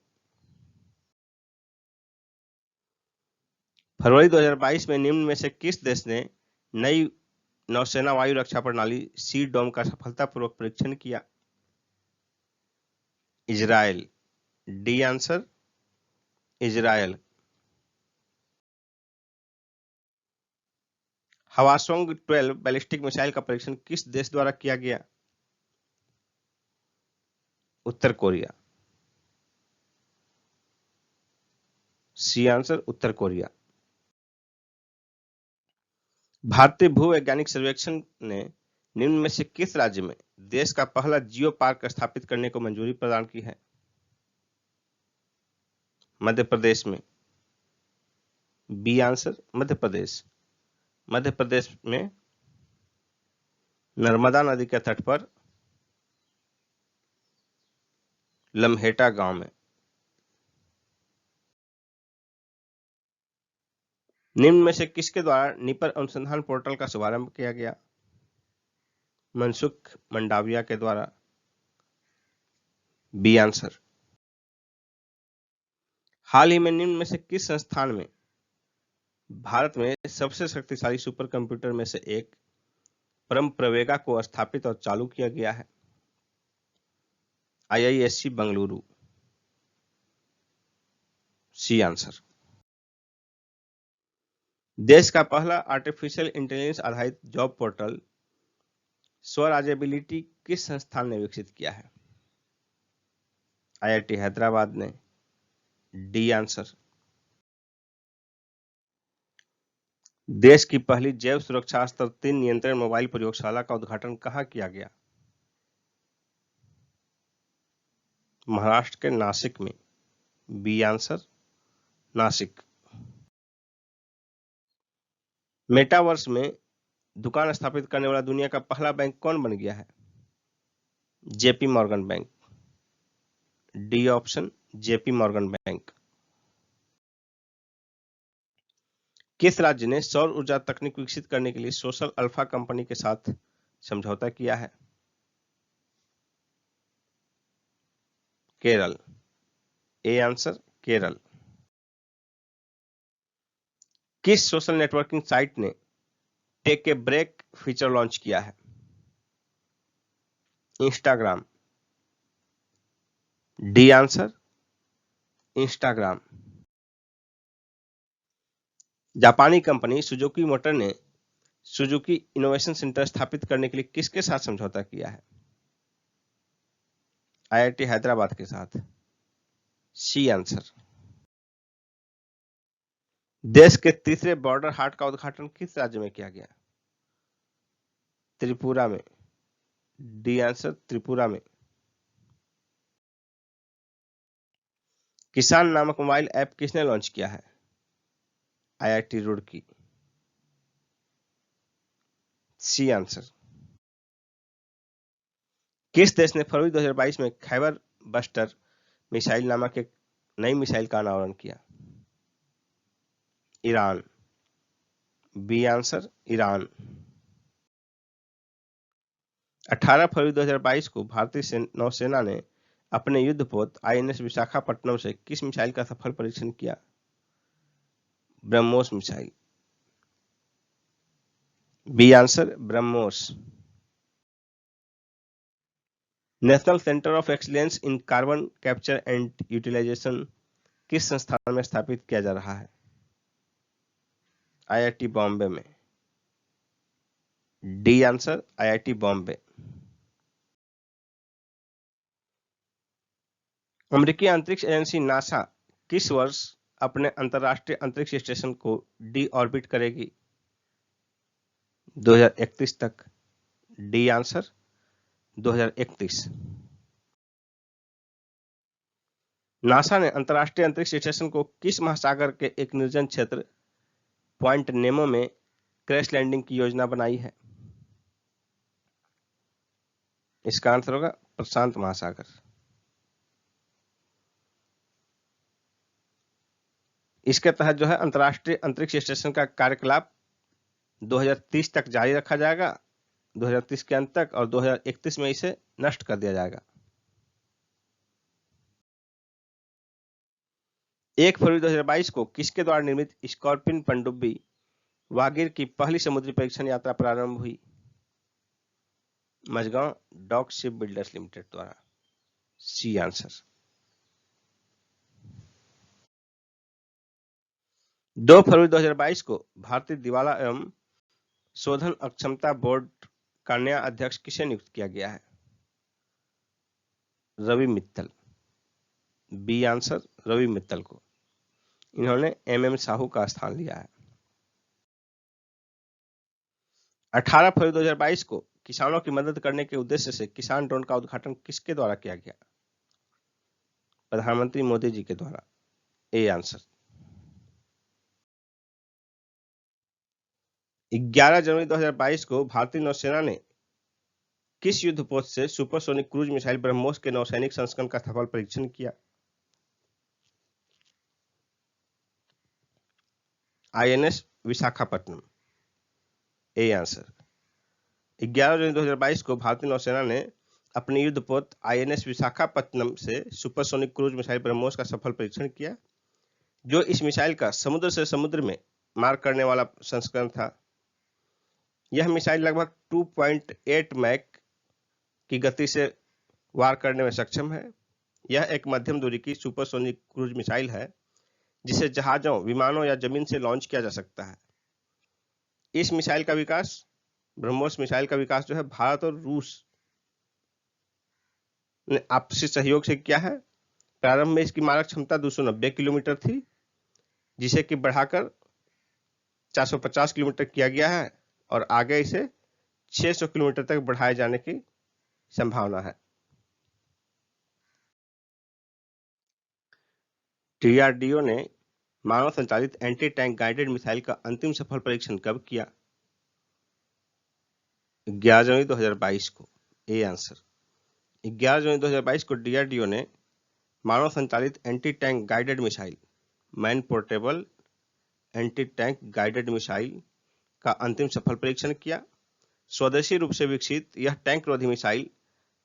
फरवरी 2022 में निम्न में से किस देश ने नई नौसेना वायु रक्षा प्रणाली सी डोम का सफलतापूर्वक परीक्षण किया? Israel. D answer Israel. Hwasong 12 ballistic missile का परीक्षण किस देश द्वारा किया गया? उत्तर कोरिया। सी आंसर उत्तर कोरिया। भारतीय भूवैज्ञानिक सर्वेक्षण ने निम्न में से किस राज्य में देश का पहला जियो पार्क स्थापित करने को मंजूरी प्रदान की है? मध्य प्रदेश में। B answer Madhya Pradesh. मध्य प्रदेश में नर्मदा नदी के तट पर लम्हेटा गांव में। निम्न में से किसके द्वारा निपर अनुसंधान पोर्टल का शुभारंभ किया गया? मनसुख मंडाविया के द्वारा। B answer. हाल ही में निम्न में से किस संस्थान में भारत में सबसे शक्तिशाली सुपर कंप्यूटर में से एक परम प्रवेगा को स्थापित और चालू किया गया है? आईआईएससी बेंगलुरु। C answer. देश का पहला आर्टिफिशियल इंटेलिजेंस आधारित जॉब पोर्टल स्वराजेबिलिटी किस संस्थान ने विकसित किया है? आईआईटी हैदराबाद ने। D answer. देश की पहली जैव सुरक्षा स्तर 3 नियंत्रण मोबाइल प्रयोगशाला का उद्घाटन कहाँ किया गया? महाराष्ट्र के नासिक में। B answer Nashik. मेटावर्स में दुकान स्थापित करने वाला दुनिया का पहला बैंक कौन बन गया है? JP Morgan bank. D option JP Morgan bank. किस राज्य ने सौर ऊर्जा तकनीक विकसित करने के लिए सोशल अल्फा कंपनी के साथ समझौता किया है? केरल। A answer Kerala. किस सोशल नेटवर्किंग साइट ने take a break feature launch किया है? इंस्टाग्राम। D answer Instagram. जापानी कंपनी सुजुकी मोटर ने सुजुकी इनोवेशन सेंटर स्थापित करने के लिए किसके साथ समझौता किया है? आईआईटी हैदराबाद के साथ। C answer. देश के तीसरे बॉर्डर हाट का उद्घाटन किस राज्य में किया गया? त्रिपुरा में। डी आंसर त्रिपुरा में। किसान नामक मोबाइल ऐप किसने लॉन्च किया है? आईआईटी रुड़की। C answer. किस देश ने फरवरी 2022 में खैबर बस्टर मिसाइल नामक एक नई मिसाइल का अनावरण किया? ईरान। B answer Iran. 18 फरवरी 2022 को भारतीय नौसेना ने अपने युद्धपोत आईएनएस विशाखापट्टनम से किस मिसाइल का सफल परीक्षण किया? BrahMos missile. B answer BrahMos. National centre of excellence in carbon capture and utilisation किस संस्थान में स्थापित किया जा रहा है? आईआईटी बॉम्बे में। D answer IIT Bombay. अमेरिकी अंतरिक्ष एजेंसी नासा किस वर्ष अपने अंतरराष्ट्रीय अंतरिक्ष स्टेशन को डी ऑर्बिट करेगी? 2031 तक। D answer 2031। नासा ने अंतरराष्ट्रीय अंतरिक्ष स्टेशन को किस महासागर के एक निर्जन क्षेत्र पॉइंट नेमो में क्रैश लैंडिंग की योजना बनाई है? इसका आंसर होगा प्रशांत महासागर। इसके तहत जो है अंतरराष्ट्रीय अंतरिक्ष स्टेशन का कार्यकलाप 2030 तक जारी रखा जाएगा, 2030 के अंत तक, और 2031 में इसे नष्ट कर दिया जाएगा। 1 फरवरी 2022 को किसके द्वारा निर्मित स्कॉर्पियन पनडुब्बी वागिर की पहली समुद्री परीक्षण यात्रा प्रारंभ हुई? Mazagon Dock ship builders Limited द्वारा। C answer. 2 फरवरी 2022 को भारतीय दिवाला एवं शोधन अक्षमता बोर्ड का नया अध्यक्ष किसे नियुक्त किया गया है? रवि मित्तल। बी आंसर रवि मित्तल को। इन्होंने एमएम साहू का स्थान लिया है। 18 फरवरी 2022 को किसानों की मदद करने के उद्देश्य से किसान ड्रोन का उद्घाटन किसके द्वारा किया गया? प्रधानमंत्री मोदी जी के द्वारा। ए आंसर। 11 जनवरी 2022 को भारतीय नौसेना ने किस युद्धपोत से सुपरसोनिक क्रूज मिसाइल ब्रह्मोस के नौसैनिक संस्करण का सफल परीक्षण किया? आईएनएस विशाखापट्टनम। A answer. 11 जनवरी 2022 को भारतीय नौसेना ने अपने युद्धपोत आईएनएस विशाखापट्टनम से सुपरसोनिक क्रूज मिसाइल ब्रह्मोस का सफल परीक्षण किया, जो इस मिसाइल का समुद्र से समुद्र में मार करने वाला संस्करण था। यह मिसाइल लगभग 2.8 मैक की गति से वार करने में सक्षम है। यह एक मध्यम दूरी की सुपरसोनिक क्रूज मिसाइल है जिसे जहाजों, विमानों या जमीन से लॉन्च किया जा सकता है। इस मिसाइल का विकास, ब्रह्मोस मिसाइल का विकास जो है भारत और रूस ने आपसी सहयोग से किया है। प्रारंभ में इसकी मारक क्षमता 290 किलोमीटर थी, जिसे कि बढ़ाकर 450 किलोमीटर किया गया है और आगे इसे 600 किलोमीटर तक बढ़ाए जाने की संभावना है। डीआरडीओ ने मानव संचालित एंटी टैंक गाइडेड मिसाइल का अंतिम सफल परीक्षण कब किया? 11 जनवरी 2022 को। ए आंसर। 11 जनवरी 2022 को डीआरडीओ ने मानव संचालित anti tank guided missile, man portable anti tank guided missile का अंतिम सफल परीक्षण किया। स्वदेशी रूप से विकसित यह टैंक रोधी मिसाइल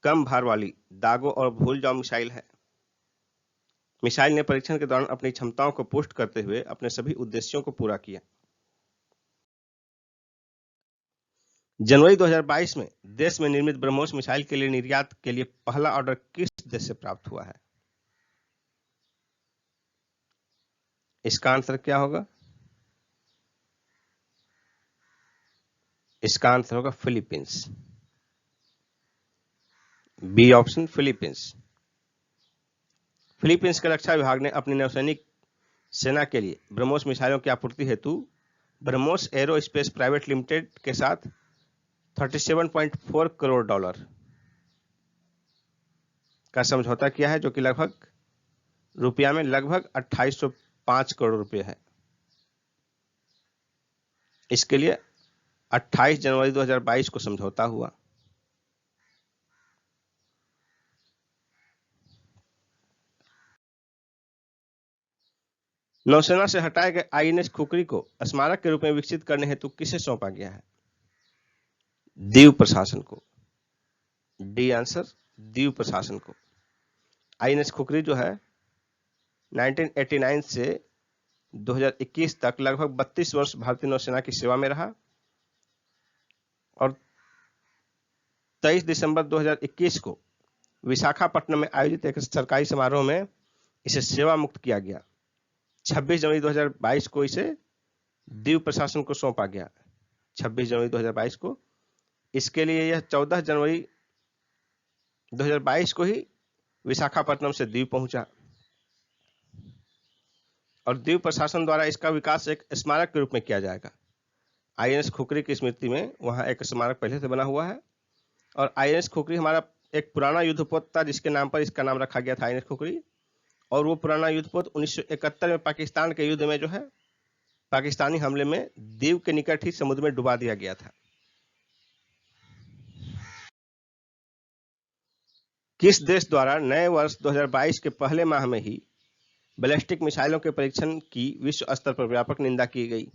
कम भार वाली दागों और भूल जाओ मिसाइल है। मिसाइल ने परीक्षण के दौरान अपनी क्षमताओं को पुष्ट करते हुए अपने सभी उद्देश्यों को पूरा किया। जनवरी 2022 में देश में निर्मित ब्रह्मोस मिसाइल के लिए निर्यात के लिए पहला ऑर्डर किस देश से प्राप्त हुआ है? इसका आंसर क्या होगा? इसका आंसर होगा Philippines. B option Philippines. Philippines के रक्षा विभाग ने अपनी नौसैनिक सेना के लिए ब्रह्मोस मिसाइलों की आपूर्ति हेतु ब्रह्मोस एरोस्पेस प्राइवेट लिमिटेड के साथ 37.4 करोड़ डॉलर का समझौता किया है, जो कि लगभग रुपया में लगभग 2805 करोड़ रुपए है। इसके लिए 28 जनवरी 2022 को समझौता हुआ। नौसेना से हटाए गए आईएनएस खुकरी को स्मारक के रूप में विकसित करने हेतु किसे सौंपा गया है? दीव प्रशासन को। डी आंसर, दीव प्रशासन को। आईएनएस खुकरी जो है 1989 से 2021 तक लगभग 32 वर्ष भारतीय नौसेना की सेवा में रहा और 23 दिसंबर 2021 को विशाखापट्टनम में आयोजित एक सरकारी समारोह में इसे सेवा मुक्त किया गया। 26 जनवरी 2022 को इसे दीव प्रशासन को सौंपा गया। 26 जनवरी 2022 को। इसके लिए यह 14 जनवरी 2022 को ही विशाखापट्टनम से दीव पहुंचा और दीव प्रशासन द्वारा इसका विकास एक स्मारक के रूप में किया जाएगा। आईएनएस खुकरी की स्मृति में वहां एक स्मारक पहले से बना हुआ है और आईएनएस खुकरी हमारा एक पुराना युद्धपोत था जिसके नाम पर इसका नाम रखा गया था आईएनएस खुकरी। और वो पुराना युद्धपोत 1971 में पाकिस्तान के युद्ध में जो है पाकिस्तानी हमले में दीव के निकट ही समुद्र में डुबा दिया गया था। किस देश द्वारा नए वर्ष 2022 के पहले माह में ही बैलिस्टिक मिसाइलों के परीक्षण की विश्व स्तर पर व्यापक निंदा की गई?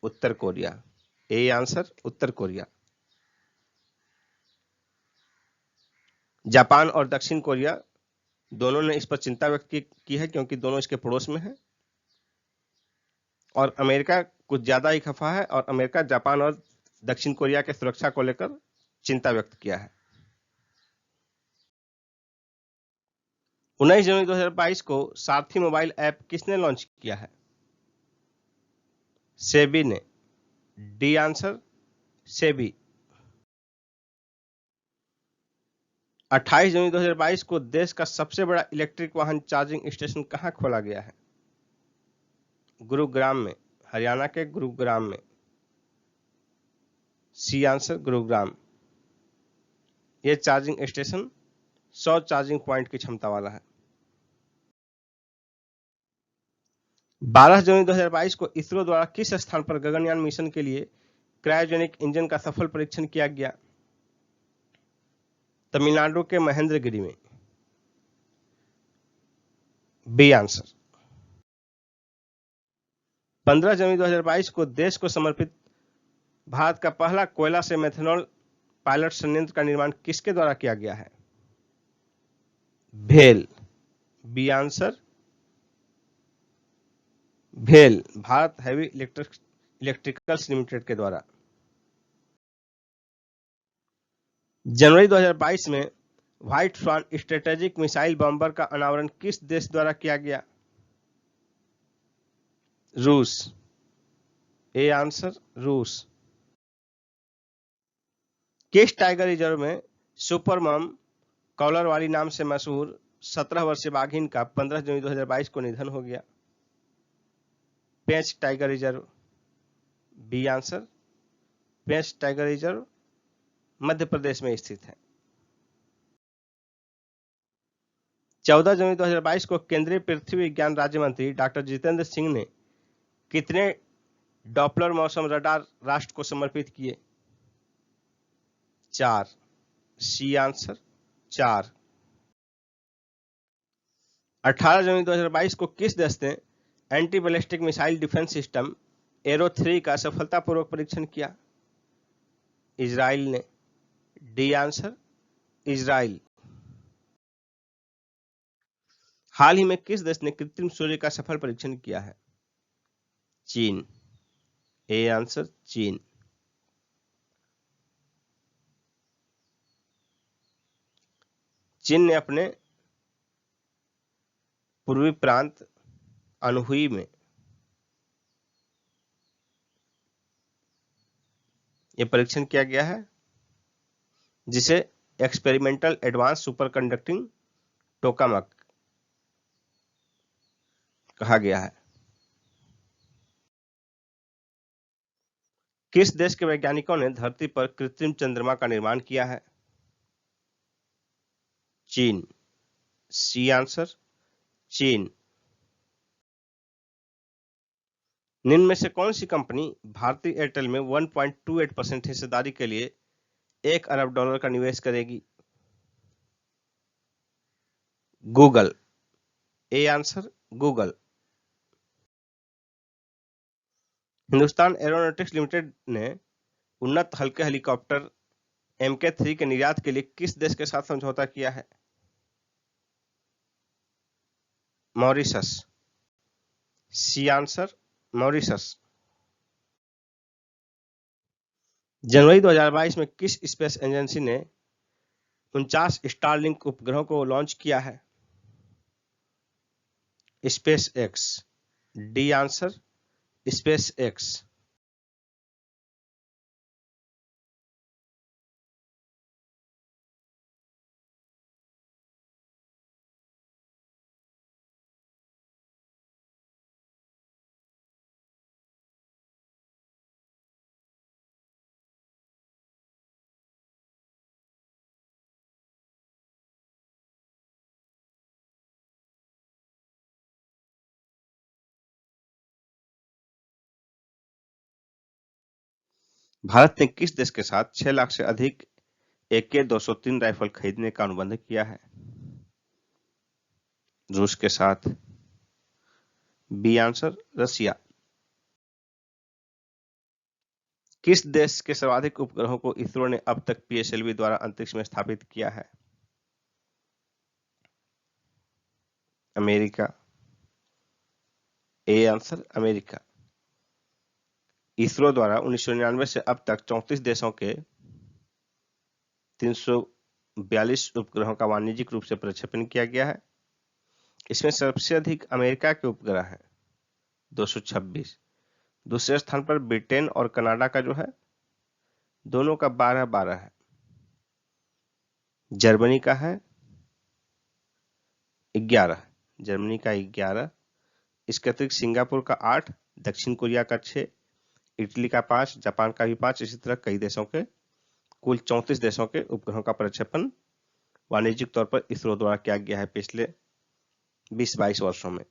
उत्तर कोरिया। ए आंसर, उत्तर कोरिया। जापान और दक्षिण कोरिया दोनों ने इस पर चिंता व्यक्त की है क्योंकि दोनों इसके पड़ोस में हैं और अमेरिका कुछ ज्यादा ही खफा है और अमेरिका जापान और दक्षिण कोरिया के सुरक्षा को लेकर चिंता व्यक्त किया है। 19 जनवरी 2022 को सारथी मोबाइल ऐप किसने लॉन्च किया है? सेबी ने। D answer, SEBI. 28 जनवरी 2022 को देश का सबसे बड़ा इलेक्ट्रिक वाहन चार्जिंग स्टेशन कहां खोला गया है? गुरुग्राम में, हरियाणा के गुरुग्राम में। C answer, Gurugram. यह चार्जिंग स्टेशन 100 चार्जिंग पॉइंट की क्षमता वाला है। 12 जनवरी 2022 को इसरो द्वारा किस स्थान पर गगनयान मिशन के लिए क्रायोजेनिक इंजन का सफल परीक्षण किया गया? तमिलनाडु के महेंद्रगिरी में। B answer. 15 जनवरी 2022 को देश को समर्पित भारत का पहला कोयला से मेथनॉल पायलट संयंत्र का निर्माण किसके द्वारा किया गया है? भेल। बी आंसर, भेल, भारत हैवी इलेक्ट्रिकल्स लिमिटेड के द्वारा। जनवरी 2022 में व्हाइट स्वान स्ट्रेटेजिक मिसाइल बॉम्बर का अनावरण किस देश द्वारा किया गया? रूस। ए आंसर, रूस। किस टाइगर रिजर्व में सुपर मॉम कॉलर वाली नाम से मशहूर 17 वर्षीय बाघिन का 15 जनवरी 2022 को निधन हो गया? पेंच टाइगर रिजर्व। बी आंसर, पेंच टाइगर रिजर्व मध्य प्रदेश में स्थित है। 14 जनवरी 2022 को केंद्रीय पृथ्वी विज्ञान राज्य मंत्री डॉक्टर जितेंद्र सिंह ने कितने डॉपलर मौसम रडार राष्ट्र को समर्पित किए? 4। C answer, 4। 18 जनवरी 2022 को किस देश ने anti ballistic missile defence system Arrow 3 का सफलतापूर्वक परीक्षण किया? इजराइल ने। D answer, Israel. हाल ही में किस देश ने कृत्रिम सूर्य का सफल परीक्षण किया है? चीन। ए आंसर, चीन। चीन ने अपने पूर्वी प्रांत अनहुई में यह परीक्षण किया गया है जिसे experimental advance super conducting tokamak कहा गया है। किस देश के वैज्ञानिकों ने धरती पर कृत्रिम चंद्रमा का निर्माण किया है? चीन। सी आंसर, चीन। निम्न में से कौन सी कंपनी भारतीय एयरटेल में 1.28% हिस्सेदारी के लिए $1 अरब का निवेश करेगी? Google. A answer, Google. Hindustan aeronautics limited ने उन्नत हल्के हेलीकॉप्टर MK3 के निर्यात के लिए किस देश के साथ समझौता किया है? मॉरिशस। C answer Mauritius. जनवरी 2022 में किस स्पेस एजेंसी ने 49 स्टारलिंक उपग्रहों को लॉन्च किया है? Space x. D answer space x. Bharat ने किस देश के साथ 6 लाख से अधिक AK-203 राइफल खरीदने का अनुबंध किया है? रूस के साथ। बी आंसर रसिया। किस देश के सर्वाधिक उपग्रहों को इसरो ने अब तक PSLV द्वारा अंतरिक्ष में स्थापित किया है? America. A answer America. ISRO द्वारा 1999 से अब तक 34 देशों के 342 उपग्रहों का वाणिज्यिक रूप से प्रक्षेपण किया गया है। इसमें सबसे अधिक अमेरिका के उपग्रह हैं 226। दूसरे स्थान पर ब्रिटेन और कनाडा का जो है दोनों का 12-12 है। जर्मनी का है 11। जर्मनी का 11। इसके अतिरिक्त सिंगापुर का 8, दक्षिण कोरिया का 6, इटली का 5, जापान का भी 5, इसी तरह कई देशों के कुल 34 देशों के उपग्रहों का प्रक्षेपण वाणिज्यिक तौर पर इसरो द्वारा किया गया है पिछले 20-22 वर्षों में।